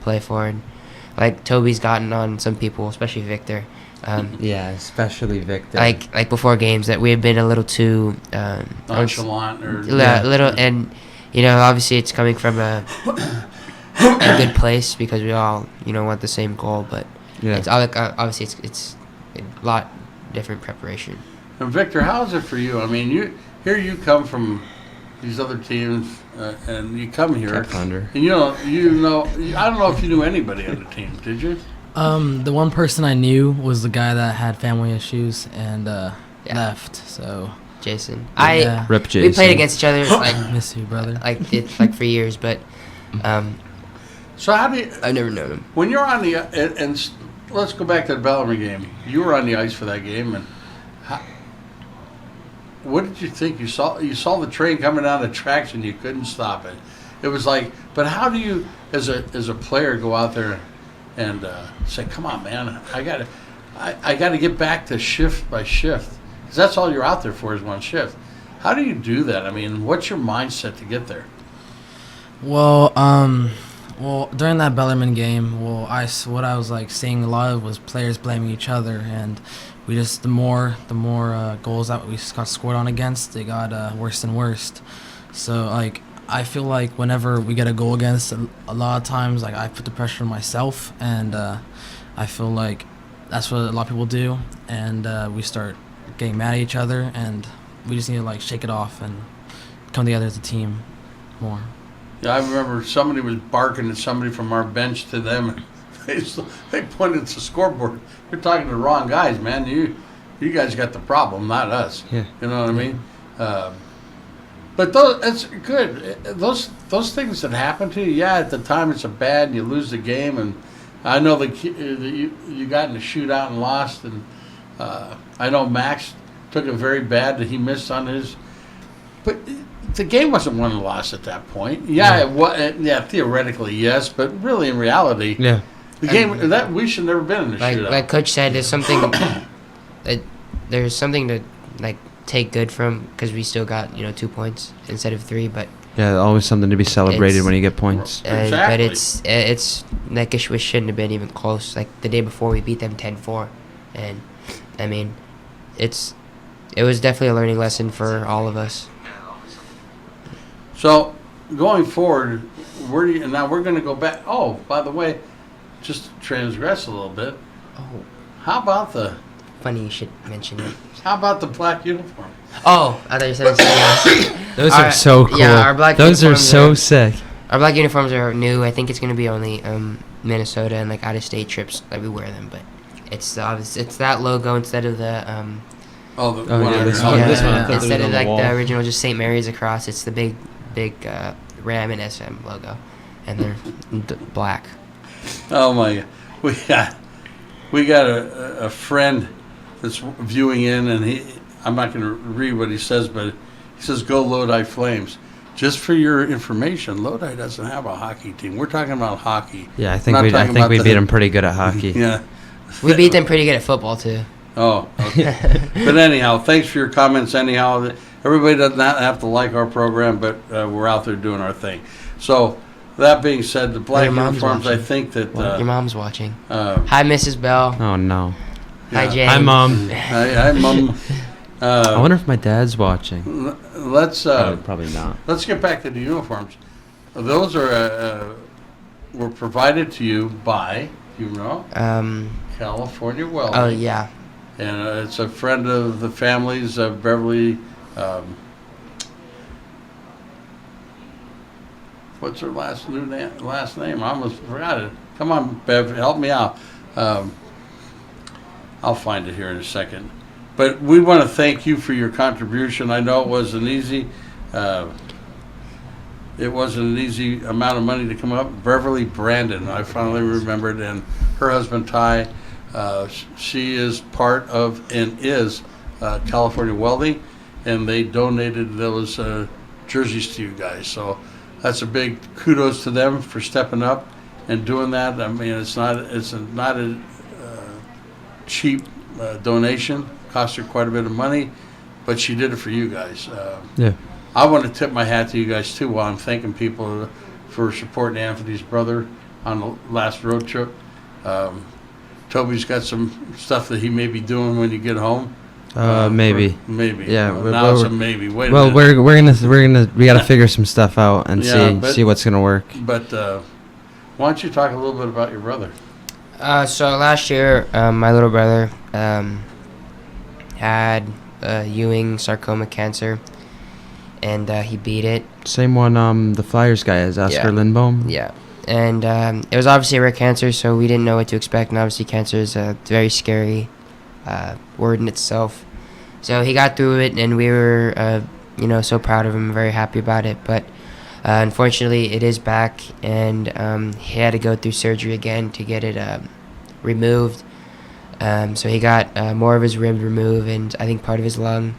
Speaker 10: play for, and like Toby's gotten on some people, especially Victor.
Speaker 9: Yeah, especially Victor.
Speaker 10: Like before games, that we have been a little too
Speaker 7: nonchalant or
Speaker 10: little, and obviously it's coming from a good place, because we all want the same goal, but it's obviously it's a lot different preparation.
Speaker 7: And Victor, how is it for you? I mean, you come from these other teams, and you come here,
Speaker 9: Thunder.
Speaker 7: and I don't know if you knew anybody on the team, did you?
Speaker 8: The one person I knew was the guy that had family issues and left. So
Speaker 10: Jason,
Speaker 9: Rip Jason.
Speaker 10: We played against each other
Speaker 8: miss you, brother.
Speaker 10: like for years, but
Speaker 7: so how do you?
Speaker 10: I've never known him.
Speaker 7: When you're on the and let's go back to the Bellarmine game. You were on the ice for that game, and what did you think? You saw the train coming down the tracks, and you couldn't stop it. It was like, but how do you, as a player, go out there and say, "Come on, man, I gotta get back to shift by shift," because that's all you're out there for is one shift. How do you do that? I mean, what's your mindset to get there?
Speaker 8: Well, during that Bellarmine game, what I was like seeing a lot of was players blaming each other, and we just the more goals that we got scored on against, they got worse and worse. So I feel like whenever we get a goal against, a lot of times I put the pressure on myself, and I feel like that's what a lot of people do, and we start getting mad at each other, and we just need to shake it off and come together as a team more.
Speaker 7: Yeah, I remember somebody was barking at somebody from our bench to them. They pointed to the scoreboard. You're talking to the wrong guys, man. You guys got the problem, not us.
Speaker 9: Yeah.
Speaker 7: You know what I mean? But it's good. Those things that happen to you, at the time it's bad and you lose the game. And I know you got in a shootout and lost. And I know Max took it very bad that he missed on his. But the game wasn't won and lost at that point. Theoretically, yes. But really, in reality, the game that we should never been in a shootout.
Speaker 10: Like Coach said, there's something to take good from, because we still got 2 points instead of 3, but
Speaker 9: always something to be celebrated when you get points.
Speaker 7: Exactly.
Speaker 10: But it's like it shouldn't have been even close. Like the day before, we beat them 10-4, and I mean, it was definitely a learning lesson for all of us.
Speaker 7: So going forward, now we're going to go back. Oh, by the way, just to transgress a little bit.
Speaker 10: Oh,
Speaker 7: how about the?
Speaker 10: Funny you should mention it.
Speaker 7: How about the black uniform?
Speaker 10: Oh, I thought you said something else.
Speaker 9: Those are so cool.
Speaker 10: Yeah, our black
Speaker 9: Those are
Speaker 10: uniforms
Speaker 9: so sick.
Speaker 10: Our black uniforms are new. I think it's going to be only Minnesota and out of state trips that we wear them, but it's that logo instead of the
Speaker 9: this one.
Speaker 10: Instead of the original just St. Mary's across, it's the big Ram and SM logo, and they're black.
Speaker 7: Oh my God, we got a friend that's viewing in, and I'm not going to read what he says, but he says, "Go Lodi Flames." Just for your information, Lodi doesn't have a hockey team. We're talking about hockey.
Speaker 9: Yeah, I think we beat them pretty good at hockey.
Speaker 7: Yeah,
Speaker 10: we beat them pretty good at football too.
Speaker 7: Oh, okay. But anyhow, thanks for your comments. Anyhow, everybody does not have to like our program, but we're out there doing our thing. So that being said, the black uniforms, I think that
Speaker 10: your mom's watching. Hi, Mrs. Bell.
Speaker 9: Oh no.
Speaker 10: Hi, Jane.
Speaker 9: Hi, Mom.
Speaker 7: Hi, Mom.
Speaker 9: I wonder if my dad's watching.
Speaker 7: Let's
Speaker 9: probably not.
Speaker 7: Let's get back to the uniforms. Those are were provided to you by California Welding.
Speaker 10: Oh yeah.
Speaker 7: And it's a friend of the family's, Beverly. What's her last name? I almost forgot it. Come on, Bev, help me out. I'll find it here in a second. But we want to thank you for your contribution. I know it wasn't easy. It wasn't an easy amount of money to come up. Beverly Brandon, I finally remembered, and her husband Ty. She is part of and is California Welding, and they donated those jerseys to you guys. So that's a big kudos to them for stepping up and doing that. I mean, it's not a cheap donation. Cost her quite a bit of money, but she did it for you guys.
Speaker 9: Yeah.
Speaker 7: I want to tip my hat to you guys too while I'm thanking people for supporting Anthony's brother on the last road trip. Toby's got some stuff that he may be doing when you get home.
Speaker 9: Maybe.
Speaker 7: Maybe.
Speaker 9: Yeah.
Speaker 7: Now it's a maybe. Wait a
Speaker 9: well,
Speaker 7: minute.
Speaker 9: we gotta figure some stuff out and
Speaker 7: Yeah,
Speaker 9: see what's gonna work.
Speaker 7: But why don't you talk a little bit about your brother?
Speaker 10: So last year, my little brother had Ewing sarcoma cancer, and he beat it.
Speaker 9: Same one the Flyers guy has, Oscar Lindbohm.
Speaker 10: Yeah. And it was obviously a rare cancer, so we didn't know what to expect. And obviously, cancer is a very scary word in itself. So he got through it, and we were, so proud of him, very happy about it. But unfortunately, it is back, and he had to go through surgery again to get it removed. So he got more of his rib removed, and I think part of his lung.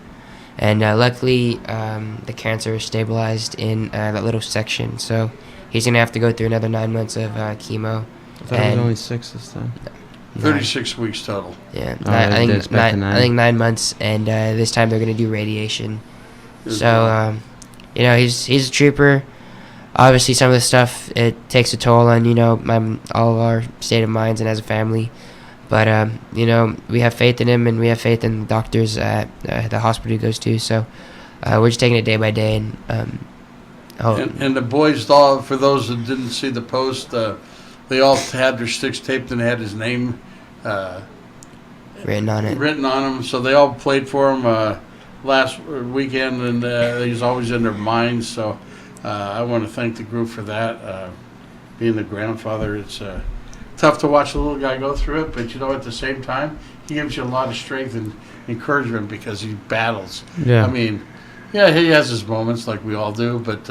Speaker 10: And luckily, the cancer is stabilized in that little section. So he's going to have to go through another 9 months of chemo.
Speaker 9: I thought it was only 6 this time.
Speaker 7: 36 weeks total.
Speaker 10: Yeah,
Speaker 9: I
Speaker 10: think 9 months, and this time they're going to do radiation. So, he's a trooper. Obviously, some of the stuff, it takes a toll on, all of our state of minds and as a family. But, we have faith in him, and we have faith in the doctors at the hospital he goes to. So we're just taking it day by day.
Speaker 7: And the boys, all, for those that didn't see the post, they all had their sticks taped and had his name
Speaker 10: written on it.
Speaker 7: Written on them. So they all played for him last weekend, and he's always in their minds. So I want to thank the group for that. Being the grandfather, it's tough to watch a little guy go through it, but at the same time, he gives you a lot of strength and encouragement because he battles.
Speaker 9: Yeah.
Speaker 7: I mean, yeah, he has his moments like we all do, but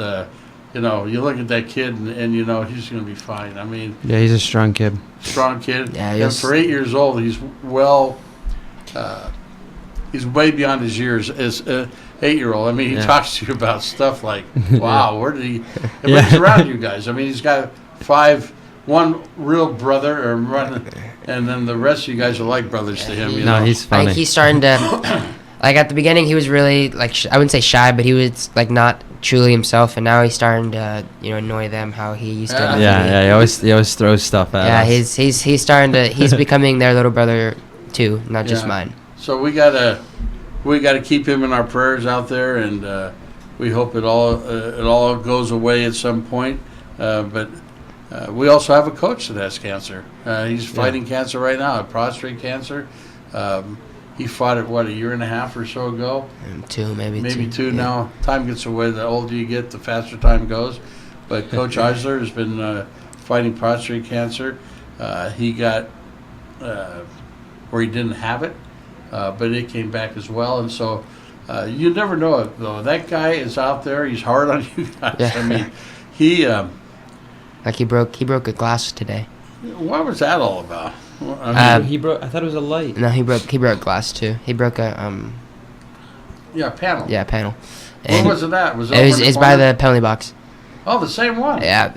Speaker 7: you look at that kid and he's going to be fine. I mean,
Speaker 9: yeah, he's a strong kid.
Speaker 7: Strong kid.
Speaker 10: Yeah,
Speaker 7: and for 8 years old, he's he's way beyond his years as an 8-year-old. I mean, he talks to you about stuff like, wow, where did he? But he's around you guys. I mean, he's got one real brother, and then the rest of you guys are like brothers to him.
Speaker 9: He's funny.
Speaker 10: He's starting to, at the beginning, he was really, I wouldn't say shy, but he was, not truly himself, and now he's starting to, annoy them how he used to.
Speaker 9: He always throws stuff at us.
Speaker 10: He's starting to, he's becoming their little brother, too, not just mine.
Speaker 7: So we gotta keep him in our prayers out there, and we hope it all goes away at some point, but we also have a coach that has cancer. He's fighting cancer right now, prostate cancer. He fought it, a year and a half or so ago?
Speaker 10: Maybe
Speaker 7: two now. Time gets away. The older you get, the faster time goes. But Coach Eisler has been fighting prostate cancer. He got where he didn't have it, but it came back as well. And so you never know it, though. That guy is out there. He's hard on you guys.
Speaker 10: Yeah.
Speaker 7: I mean, he...
Speaker 10: he broke a glass today.
Speaker 7: What was that all about?
Speaker 9: He broke. I thought it was a light.
Speaker 10: No, he broke glass too. He broke a
Speaker 7: panel.
Speaker 10: Yeah, panel.
Speaker 7: Where was it at?
Speaker 10: It's by the penalty box.
Speaker 7: Oh, the same one.
Speaker 10: Yeah,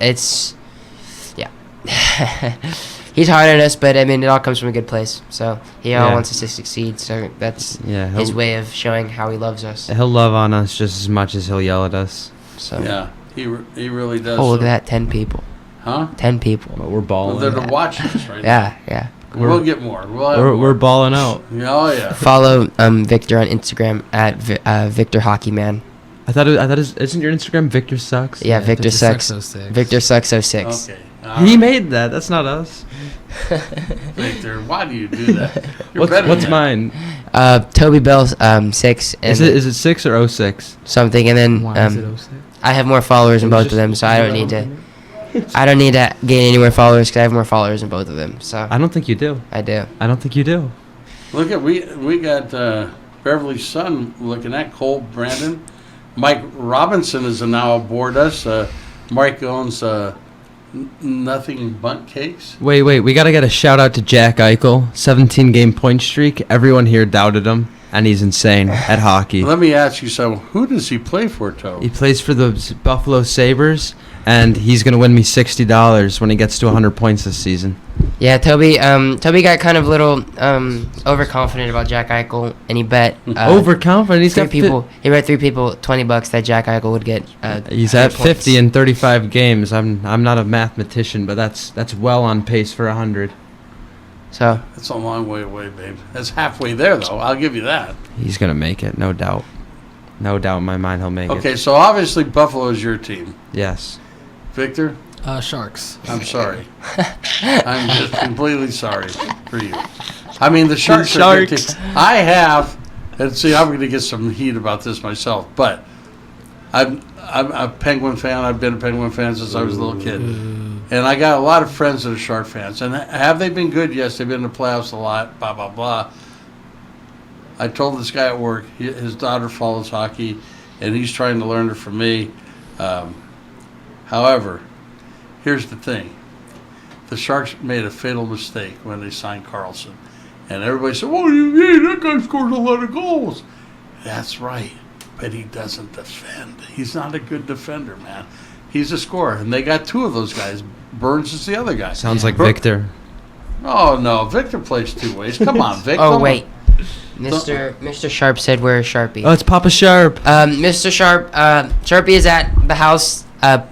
Speaker 10: he's hard on us, but I mean, it all comes from a good place. So he all wants us to succeed. So that's his way of showing how he loves us.
Speaker 9: He'll love on us just as much as he'll yell at us.
Speaker 10: So
Speaker 7: yeah, he really does.
Speaker 10: Oh, look at that! 10 people.
Speaker 7: Huh?
Speaker 10: 10 people.
Speaker 9: But we're balling.
Speaker 7: Well, they're watching us right
Speaker 10: now. Yeah.
Speaker 7: We'll get more.
Speaker 9: We're balling out.
Speaker 7: Oh yeah.
Speaker 10: Follow Victor on Instagram at Victor Hockey Man.
Speaker 9: I thought isn't your Instagram Victor Sucks?
Speaker 10: Yeah, Victor Sucks. Victor Sucks 06.
Speaker 7: Okay.
Speaker 9: He made that. That's not us.
Speaker 7: Victor, why do you do that?
Speaker 9: What's mine?
Speaker 10: Toby Bell 6. And
Speaker 9: is it 6 or 06?
Speaker 10: Something, and then
Speaker 8: Why is it 06?
Speaker 10: I have more followers in both of them, so I don't need to. I don't need to gain any more followers because I have more followers in both of them. So
Speaker 9: I don't think you do.
Speaker 10: I do.
Speaker 9: I don't think you do.
Speaker 7: Look at we got Beverly's son looking at Cole Brandon. Mike Robinson is now aboard us. Mike owns nothing but cakes.
Speaker 9: Wait, we gotta get a shout out to Jack Eichel. 17-game point streak. Everyone here doubted him, and he's insane at hockey.
Speaker 7: Let me ask you something. Who does he play for, Toby?
Speaker 9: He plays for the Buffalo Sabres, and he's gonna win me $60 when he gets to 100 points this season.
Speaker 10: Yeah, Toby got kind of a little overconfident about Jack Eichel, and he bet
Speaker 9: Overconfident. He's got
Speaker 10: he bet 3 people $20 that Jack Eichel would get.
Speaker 9: He's at 50
Speaker 10: points.
Speaker 9: in 35 games. I'm not a mathematician, but that's well on pace for 100.
Speaker 10: So
Speaker 7: That's a long way away, babe. That's halfway there, though. I'll give you that.
Speaker 9: He's gonna make it, no doubt. No doubt in my mind he'll make it.
Speaker 7: Okay, so obviously Buffalo is your team.
Speaker 9: Yes.
Speaker 7: Victor?
Speaker 8: Sharks.
Speaker 7: I'm sorry. I'm just completely sorry for you. I mean, the Sharks are a good team. I have, and see, I'm going to get some heat about this myself, but I'm a Penguin fan. I've been a Penguin fan since I was a little kid. And I got a lot of friends that are Shark fans. And have they been good? Yes, they've been in the playoffs a lot, blah, blah, blah. I told this guy at work, his daughter follows hockey, and he's trying to learn it from me. However, here's the thing. The Sharks made a fatal mistake when they signed Carlson. And everybody said, well, that guy scored a lot of goals. That's right, but he doesn't defend. He's not a good defender, man. He's a scorer, and they got 2 of those guys. Burns is the other guy.
Speaker 9: Sounds like Victor.
Speaker 7: Oh, no, Victor plays 2 ways. Come on, Vic.
Speaker 10: Oh wait, Mr. Sharp said we're Sharpie.
Speaker 9: Oh, it's Papa Sharp.
Speaker 10: Mr. Sharp, Sharpie is at the house,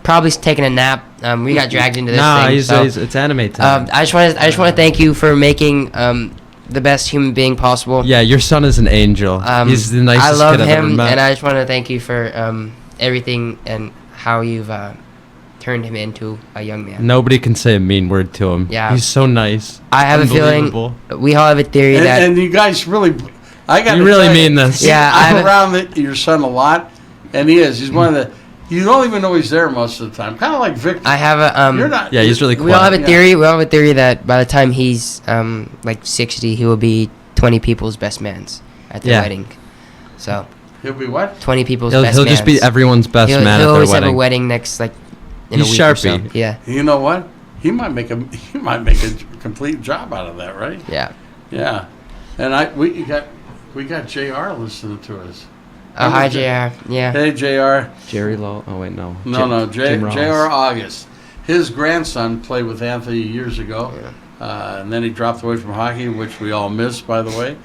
Speaker 10: probably taking a nap. We got dragged into this thing.
Speaker 9: It's anime time.
Speaker 10: I just want to thank you for making the best human being possible.
Speaker 9: Yeah, your son is an angel. He's the nicest
Speaker 10: I love
Speaker 9: kid I've ever
Speaker 10: him,
Speaker 9: met.
Speaker 10: and I just want to thank you for everything and how you've turned him into a young man.
Speaker 9: Nobody can say a mean word to him.
Speaker 10: Yeah.
Speaker 9: He's so nice.
Speaker 10: I have a feeling we all have a theory that.
Speaker 7: And you guys really, I got.
Speaker 9: You really mean this?
Speaker 10: Yeah,
Speaker 7: I'm around your son a lot, and he is. He's one of the. You don't even know he's there most of the time. Kind of like Victor.
Speaker 10: I have a.
Speaker 7: You're not.
Speaker 9: Yeah, he's really quiet.
Speaker 10: We all have a theory. We all have a theory that by the time he's like 60, he will be 20 people's best mans at their wedding. So.
Speaker 7: He'll be what?
Speaker 10: 20 people's best mans.
Speaker 9: He'll just be everyone's best man at their wedding.
Speaker 10: He'll always have a wedding next in
Speaker 9: he's
Speaker 10: a week
Speaker 9: Sharpie.
Speaker 10: or so. Yeah.
Speaker 7: You know what? He might make a complete job out of that, right?
Speaker 10: Yeah.
Speaker 7: Yeah. And we got JR listening to us.
Speaker 10: Oh, hi, JR. Yeah.
Speaker 7: Hey, JR.
Speaker 9: Jerry Lowe. Oh, wait, no.
Speaker 7: JR August. His grandson played with Anthony years ago, and then he dropped away from hockey, which we all miss, by the way.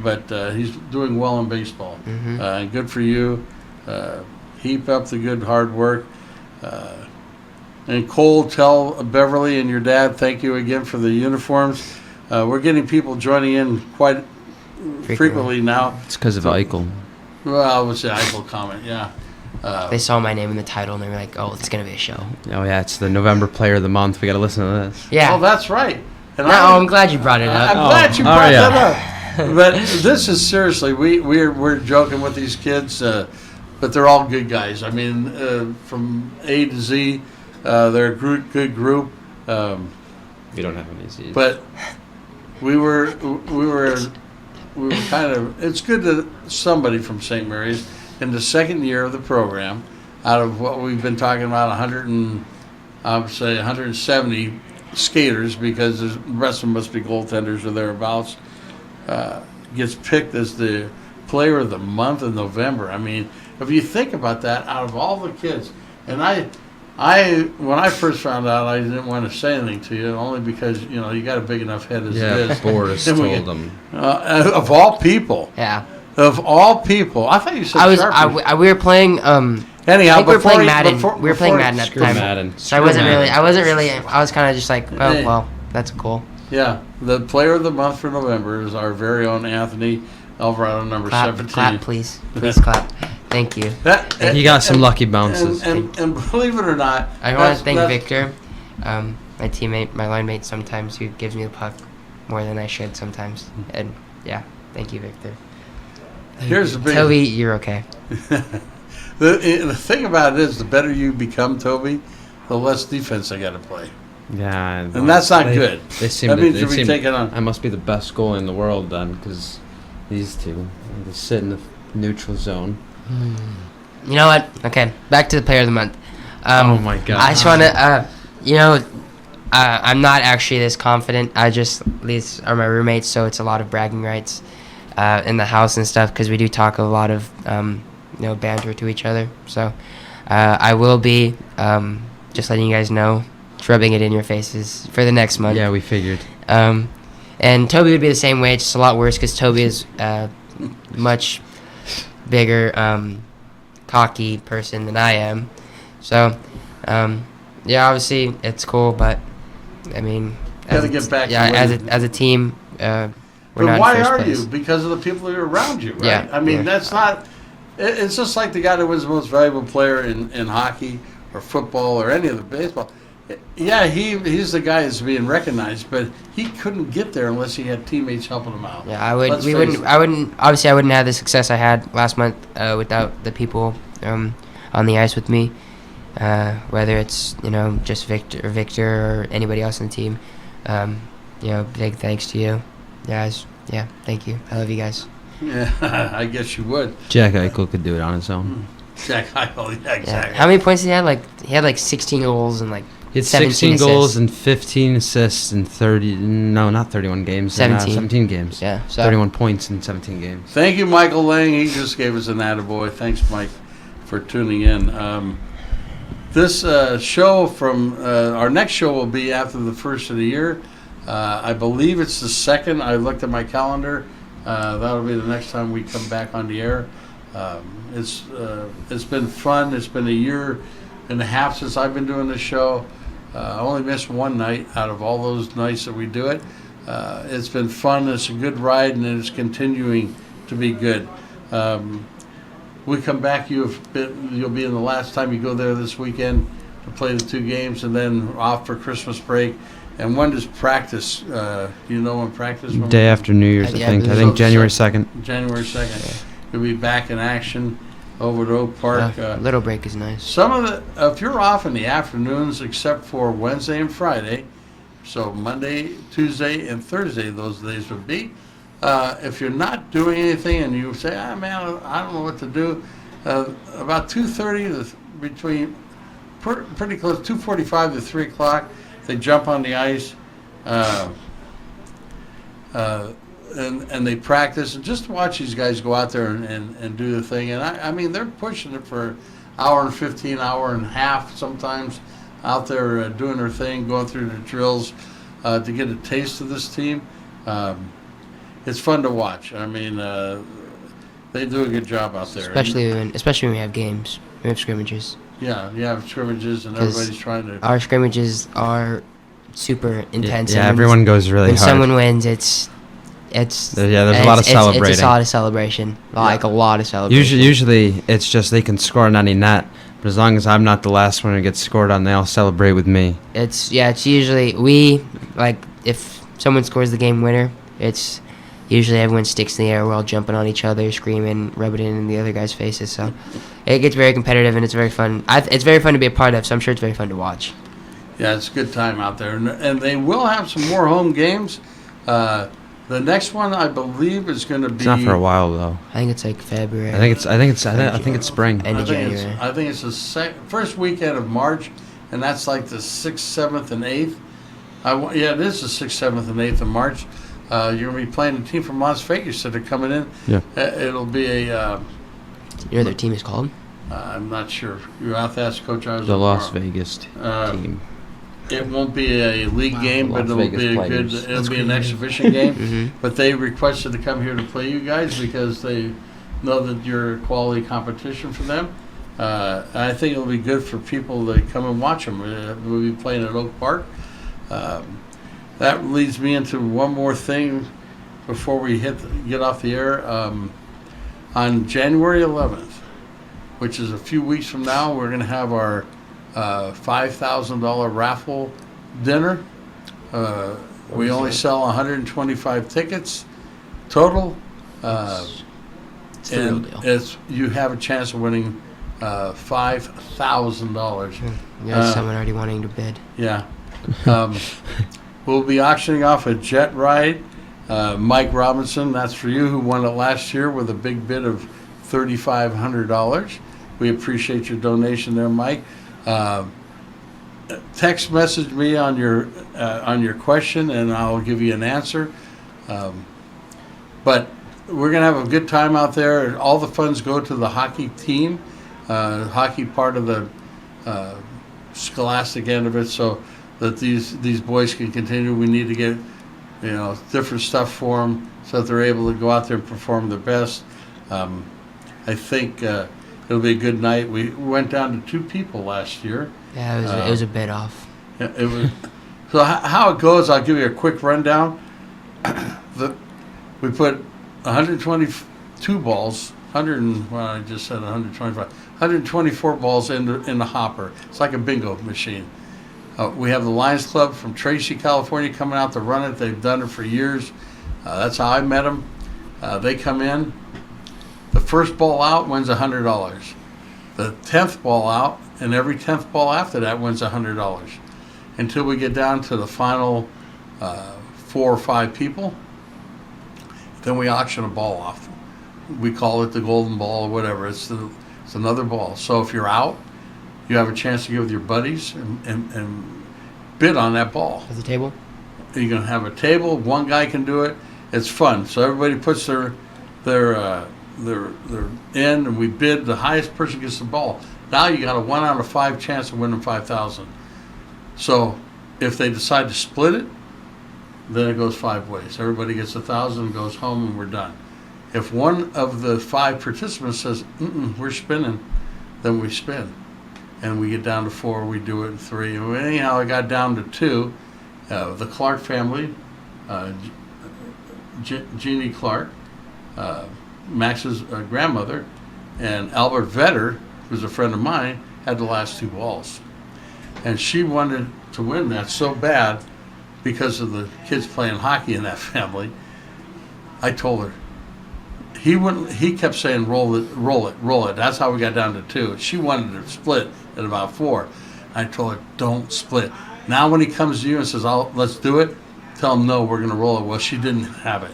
Speaker 7: But he's doing well in baseball.
Speaker 10: Mm-hmm.
Speaker 7: Good for you. Heap up the good hard work. And Cole, tell Beverly and your dad thank you again for the uniforms. We're getting people joining in quite frequently now.
Speaker 9: It's because of Eichel.
Speaker 7: Well, I would say Eichel comment, yeah.
Speaker 10: They saw my name in the title and they were like, "Oh, it's gonna be a show."
Speaker 9: Oh yeah, it's the November Player of the Month. We got to listen to this.
Speaker 10: Yeah.
Speaker 7: Oh, that's right. And
Speaker 10: I'm glad you brought it up.
Speaker 7: I'm glad you brought that up. But this is seriously, we're joking with these kids, but they're all good guys. I mean, from A to Z, they're a good group.
Speaker 9: We don't have any Z's.
Speaker 7: But we were kind of. It's good that somebody from St. Mary's in the second year of the program, out of what we've been talking about, 170 skaters, because the rest of them must be goaltenders or thereabouts, gets picked as the player of the month in November. I mean, if you think about that, out of all the kids, and I when I first found out, I didn't want to say anything to you, only because you got a big enough head as it is.
Speaker 9: Boris told them.
Speaker 7: Of all people.
Speaker 10: Yeah.
Speaker 7: Of all people, I thought you said.
Speaker 10: We were playing.
Speaker 7: Anyhow,
Speaker 10: I think we were playing Madden. We were playing Madden at the time.
Speaker 9: Madden.
Speaker 10: So I wasn't really. I was kind of just like, oh well, that's cool.
Speaker 7: Yeah, the player of the month for November is our very own Anthony Alvarado, number 17.
Speaker 10: Clap, please. Please clap. Thank you.
Speaker 9: He got some lucky bounces.
Speaker 7: And believe it or not,
Speaker 10: I want to thank Victor, my teammate, my line mate sometimes, who gives me the puck more than I should sometimes. And yeah, thank you, Victor.
Speaker 7: Here's the big.
Speaker 10: Toby, you're okay.
Speaker 7: The thing about it is, the better you become, Toby, the less defense I got to play.
Speaker 9: Yeah,
Speaker 7: and that's not good.
Speaker 9: They seem
Speaker 7: that
Speaker 9: to,
Speaker 7: means
Speaker 9: they
Speaker 7: you'll be
Speaker 9: seem,
Speaker 7: taking on.
Speaker 9: I must be the best goalie in the world then, because these two they sit in the neutral zone.
Speaker 10: You know what? Okay, back to the player of the month.
Speaker 9: Oh my God!
Speaker 10: I just want to. You know, I'm not actually this confident. These are my roommates, so it's a lot of bragging rights in the house and stuff because we do talk a lot of, banter to each other. So I will be just letting you guys know, rubbing it in your faces for the next month.
Speaker 9: Yeah, we figured.
Speaker 10: And Toby would be the same way, just a lot worse because Toby is much bigger, cocky person than I am. So, obviously it's cool, but I mean,
Speaker 7: Gotta get back to
Speaker 10: as a team, we're
Speaker 7: But
Speaker 10: not
Speaker 7: why
Speaker 10: in first
Speaker 7: are
Speaker 10: place.
Speaker 7: you? Because of the people that are around you, right?
Speaker 10: Yeah,
Speaker 7: I mean,
Speaker 10: yeah.
Speaker 7: that's not. It's just like the guy that was the most valuable player in hockey or football or any of the baseball. Yeah, he's the guy that's being recognized, but he couldn't get there unless he had teammates helping him out.
Speaker 10: Yeah, I
Speaker 7: Let's face
Speaker 10: wouldn't.
Speaker 7: it.
Speaker 10: I wouldn't have the success I had last month without the people on the ice with me. Whether it's just Victor or anybody else on the team. Big thanks to you guys. Yeah, thank you. I love you guys.
Speaker 7: Yeah, I guess you would.
Speaker 9: Jack Eichel could do it on his own.
Speaker 7: Jack Eichel, yeah, exactly.
Speaker 10: How many points did he have? He had 16 goals and
Speaker 9: He had
Speaker 10: 17
Speaker 9: 16
Speaker 10: assists.
Speaker 9: goals and 15 assists in 31 games. 17 games.
Speaker 10: Yeah, so
Speaker 9: 31 points in 17 games.
Speaker 7: Thank you, Michael Lang. He just gave us an attaboy. Thanks, Mike, for tuning in. This show from our next show will be after the first of the year. I believe it's the second. I looked at my calendar. That'll be the next time we come back on the air. It's been fun. It's been a year and a half since I've been doing this show. I only missed one night out of all those nights that we do it. It's been fun. It's a good ride, and it's continuing to be good. We come back. You'll be in the last time you go there this weekend to play the 2 games, and then off for Christmas break. And when does practice? Do you know when practice?
Speaker 9: Day after New Year's, I think. I think January 2nd.
Speaker 7: January 2nd. You'll be back in action over at Oak Park.
Speaker 10: little break is nice.
Speaker 7: Some of if you're off in the afternoons, except for Wednesday and Friday, so Monday, Tuesday, and Thursday, those days would be. If you're not doing anything and you say, man, I don't know what to do, about 2:30 between pretty close 2:45 to 3 o'clock, they jump on the ice. And they practice, and just watch these guys go out there and do the thing. And I mean, they're pushing it for hour and 15, hour and a half sometimes out there doing their thing, going through the drills to get a taste of this team. It's fun to watch. I mean, they do a good job out there.
Speaker 10: Especially when we have games. We have scrimmages.
Speaker 7: Yeah, you have scrimmages, and everybody's trying to.
Speaker 10: Our scrimmages are super intense.
Speaker 9: Yeah, everyone goes really
Speaker 10: when
Speaker 9: hard.
Speaker 10: When someone wins, there's a lot of
Speaker 9: celebrating.
Speaker 10: It's a lot of celebration. Like a lot of celebration.
Speaker 9: Usually, it's just they can score on any net, but as long as I'm not the last one who gets scored on, they all celebrate with me.
Speaker 10: It's usually if someone scores the game winner, it's usually everyone sticks in the air. We're all jumping on each other, screaming, rubbing it in the other guys' faces. So it gets very competitive, and it's very fun. It's very fun to be a part of, so I'm sure it's very fun to watch.
Speaker 7: Yeah, it's a good time out there, and they will have some more home games. The next one, I believe, is going to be.
Speaker 9: It's not for a while though.
Speaker 10: I think it's like February.
Speaker 9: I think it's spring.
Speaker 10: End of January.
Speaker 7: I think it's the first weekend of March, and that's like the 6th, 7th, and 8th. It is the 6th, 7th, and 8th of March. You're going to be playing a team from Las Vegas that are coming in.
Speaker 9: Yeah.
Speaker 7: It'll be a.
Speaker 10: You know what their team is called?
Speaker 7: I'm not sure. You'll have to ask Coach Osborne.
Speaker 9: The Las Vegas team.
Speaker 7: It won't be a league game, but it'll
Speaker 9: Vegas
Speaker 7: be a
Speaker 9: players.
Speaker 7: it'll be an exhibition game.
Speaker 10: Mm-hmm.
Speaker 7: But they requested to come here to play you guys because they know that you're a quality competition for them. I think it'll be good for people to come and watch them. We'll be playing at Oak Park. That leads me into one more thing before we get off the air. On January 11th, which is a few weeks from now, we're going to have our $5,000 raffle dinner. We only sell 125 tickets total.
Speaker 10: It's the real deal.
Speaker 7: You have a chance of winning $5,000.
Speaker 10: You got someone already wanting to bid.
Speaker 7: Yeah. We'll be auctioning off a jet ride. Mike Robinson, that's for you, who won it last year with a big bid of $3,500. We appreciate your donation there, Mike. text message me on your question, and I'll give you an answer. But we're gonna have a good time out there. All the funds go to the hockey team, hockey part of the scholastic end of it, so that these boys can continue. We need to get different stuff for them so that they're able to go out there and perform their best. I think it'll be a good night. We went down to 2 people last year.
Speaker 10: Yeah, it was a bit off.
Speaker 7: Yeah, it was. So how it goes, I'll give you a quick rundown. We put 122 balls, I just said 125, 124 balls in the hopper. It's like a bingo machine. We have the Lions Club from Tracy, California, coming out to run it. They've done it for years. That's how I met them. They come in. The first ball out wins $100. The 10th ball out, and every 10th ball after that wins $100. Until we get down to the final 4 or 5 people. Then we auction a ball off. We call it the golden ball or whatever. It's another ball. So if you're out, you have a chance to get with your buddies and bid on that ball.
Speaker 10: At the table?
Speaker 7: You're going to have a table. One guy can do it. It's fun. So everybody puts their in, and we bid. The highest person gets the ball. Now you got a 1 out of 5 chance of winning $5,000. So if they decide to split it, then it goes 5 ways. Everybody gets $1,000 and goes home, and we're done. If one of the 5 participants says, we're spinning, then we spin. And we get down to 4, we do it in 3. And anyhow, I got down to 2. The Clark family, Jeannie Clark, Max's grandmother, and Albert Vetter, who's a friend of mine, had the last 2 balls. And she wanted to win that so bad because of the kids playing hockey in that family. I told her. He kept saying, roll it. That's how we got down to 2. She wanted to split at about 4. I told her, don't split. Now when he comes to you and says, let's do it, tell him, no, we're going to roll it. Well, she didn't have it.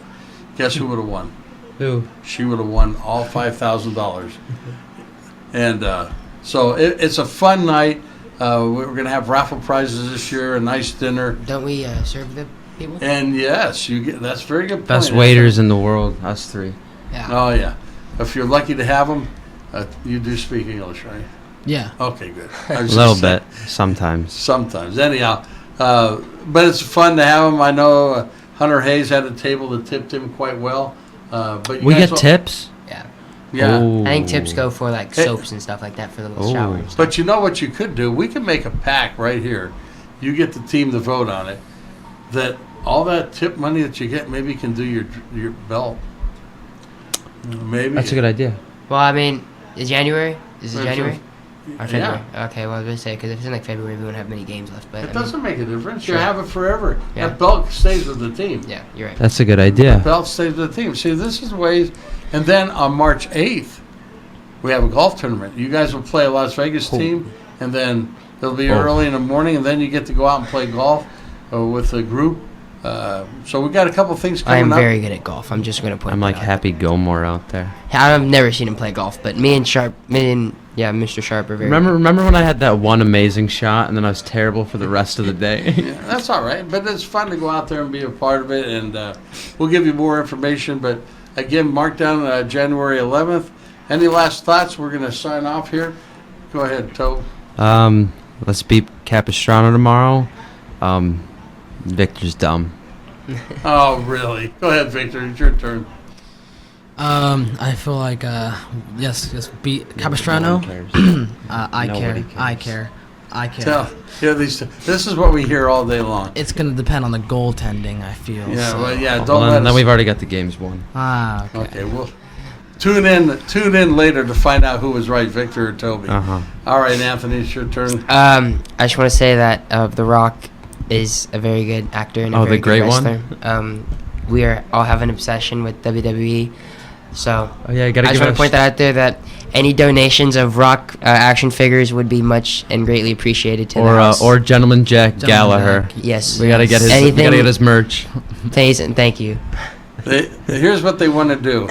Speaker 7: Guess who would have won?
Speaker 9: Who?
Speaker 7: She would have won all $5,000. And so it's a fun night. We're going to have raffle prizes this year, a nice dinner.
Speaker 10: Don't we serve the people?
Speaker 7: And yes, that's a very good point.
Speaker 9: Best waiters in the world, us 3.
Speaker 10: Yeah.
Speaker 7: Oh, yeah. If you're lucky to have them, you do speak English, right?
Speaker 8: Yeah.
Speaker 7: Okay, good.
Speaker 9: A little bit, sometimes.
Speaker 7: Sometimes. Anyhow, but it's fun to have them. I know Hunter Hayes had a table that tipped him quite well. But
Speaker 9: we get tips?
Speaker 10: Yeah.
Speaker 7: Yeah.
Speaker 9: Ooh.
Speaker 10: I think tips go for like soaps and stuff like that for the little showers.
Speaker 7: But you know what you could do? We could make a pack right here. You get the team to vote on it. That all that tip money that you get, maybe you can do your belt. Maybe.
Speaker 9: That's a good idea.
Speaker 10: Well, I mean, is January? Is it January? Or February?
Speaker 7: Yeah.
Speaker 10: Okay, well, I was going to say, because if it's in like February, we won't have many games left. But
Speaker 7: It doesn't make a difference.
Speaker 10: Sure.
Speaker 7: You have it forever.
Speaker 10: Yeah.
Speaker 7: That belt stays with the team.
Speaker 10: Yeah, you're right.
Speaker 9: That's a good idea.
Speaker 7: The belt stays with the team. See, this is ways. And then on March 8th, we have a golf tournament. You guys will play a Las Vegas team, and then it'll be early in the morning, and then you get to go out and play golf with a group. So we got a couple things
Speaker 10: I
Speaker 7: coming
Speaker 10: am
Speaker 7: up.
Speaker 10: very good at golf. I'm just going to point
Speaker 9: I'm
Speaker 10: that
Speaker 9: like
Speaker 10: out.
Speaker 9: Happy Gilmore out there.
Speaker 10: I've never seen him play golf, but me and Mr. Sharp are very
Speaker 9: Remember when I had that one amazing shot and then I was terrible for the rest of the day?
Speaker 7: Yeah, that's all right, but it's fun to go out there and be a part of it, and we'll give you more information. But again, mark down January 11th. Any last thoughts? We're going to sign off here. Go ahead, Toe.
Speaker 9: Let's beat Capistrano tomorrow. Victor's dumb.
Speaker 7: Oh, really? Go ahead, Victor. It's your turn.
Speaker 8: I feel like yes, beat Capistrano. I care.
Speaker 7: This is what we hear all day long.
Speaker 8: It's gonna depend on the goaltending, I feel.
Speaker 7: Yeah,
Speaker 8: so.
Speaker 7: well, yeah. Don't
Speaker 9: Well,
Speaker 7: let
Speaker 9: then
Speaker 7: us.
Speaker 9: we've already got the games won.
Speaker 8: Okay.
Speaker 7: Okay, we'll tune in later to find out who was right, Victor or Toby.
Speaker 9: Uh-huh.
Speaker 7: All right, Anthony, it's your turn.
Speaker 10: I just want to say that The Rock is a very good actor and a
Speaker 9: Oh,
Speaker 10: very
Speaker 9: the great
Speaker 10: good
Speaker 9: one?
Speaker 10: wrestler. We all have an obsession with WWE. So
Speaker 9: Oh, yeah, you gotta
Speaker 10: I just
Speaker 9: give
Speaker 10: want to point that out there that any donations of Rock action figures would be much and greatly appreciated to the house.
Speaker 9: Or Gentleman Jack Gallagher.
Speaker 10: Yes.
Speaker 9: We gotta get his merch.
Speaker 10: Thanks and thank you.
Speaker 7: Here's what they want to do.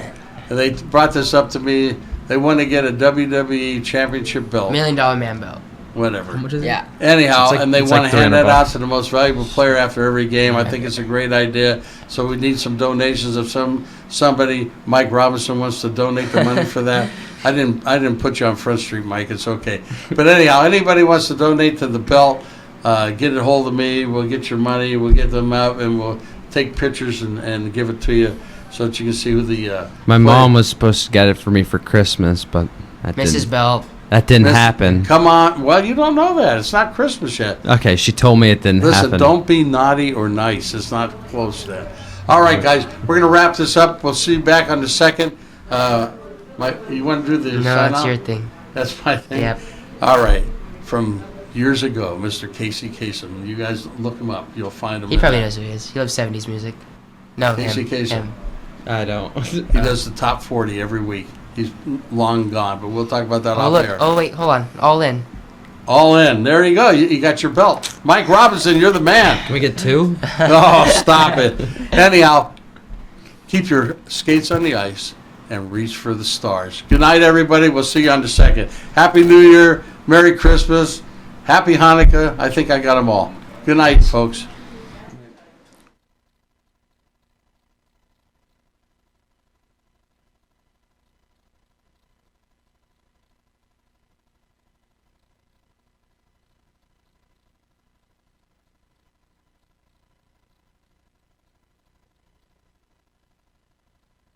Speaker 7: They brought this up to me. They want to get a WWE championship belt.
Speaker 10: $1 Million Man belt.
Speaker 7: whatever.
Speaker 8: How much is
Speaker 10: Yeah.
Speaker 7: Anyhow,
Speaker 9: It's like-
Speaker 7: and they
Speaker 9: it's
Speaker 7: want
Speaker 9: like
Speaker 7: to hand that
Speaker 9: $300
Speaker 7: out to the most valuable player after every game. I think it's a great idea. So we need some donations. If somebody, Mike Robinson, wants to donate the money for that. I didn't put you on Front Street, Mike. It's okay. But anyhow, anybody wants to donate to the belt, get a hold of me. We'll get your money. We'll get them out, and we'll take pictures and give it to you so that you can see who the.
Speaker 9: My mom was supposed to get it for me for Christmas, but that
Speaker 10: Mrs.
Speaker 9: didn't,
Speaker 10: Bell.
Speaker 9: that didn't happen.
Speaker 7: Come on. Well, you don't know that. It's not Christmas yet.
Speaker 9: Okay, she told me it didn't
Speaker 7: Listen,
Speaker 9: happen.
Speaker 7: don't be naughty or nice. It's not close to that. All right, guys, we're going to wrap this up. We'll see you back on the second. You want to do the
Speaker 10: No,
Speaker 7: sign
Speaker 10: that's
Speaker 7: off?
Speaker 10: your thing.
Speaker 7: That's my thing?
Speaker 10: Yep.
Speaker 7: All right. From years ago, Mr. Casey Kasem. You guys look him up. You'll find him.
Speaker 10: He probably knows who he is. He loves 70s music. No,
Speaker 7: Casey
Speaker 10: him.
Speaker 7: Kasem.
Speaker 10: him.
Speaker 9: I don't.
Speaker 7: He does the top 40 every week. He's long gone, but we'll talk about that
Speaker 10: Oh,
Speaker 7: off
Speaker 10: look.
Speaker 7: air.
Speaker 10: Oh, wait. Hold on. All in.
Speaker 7: All in. There you go. You got your belt. Mike Robinson, you're the man.
Speaker 9: Can we get 2?
Speaker 7: Oh, stop it. Anyhow, keep your skates on the ice and reach for the stars. Good night, everybody. We'll see you on the second. Happy New Year. Merry Christmas. Happy Hanukkah. I think I got them all. Good night, folks.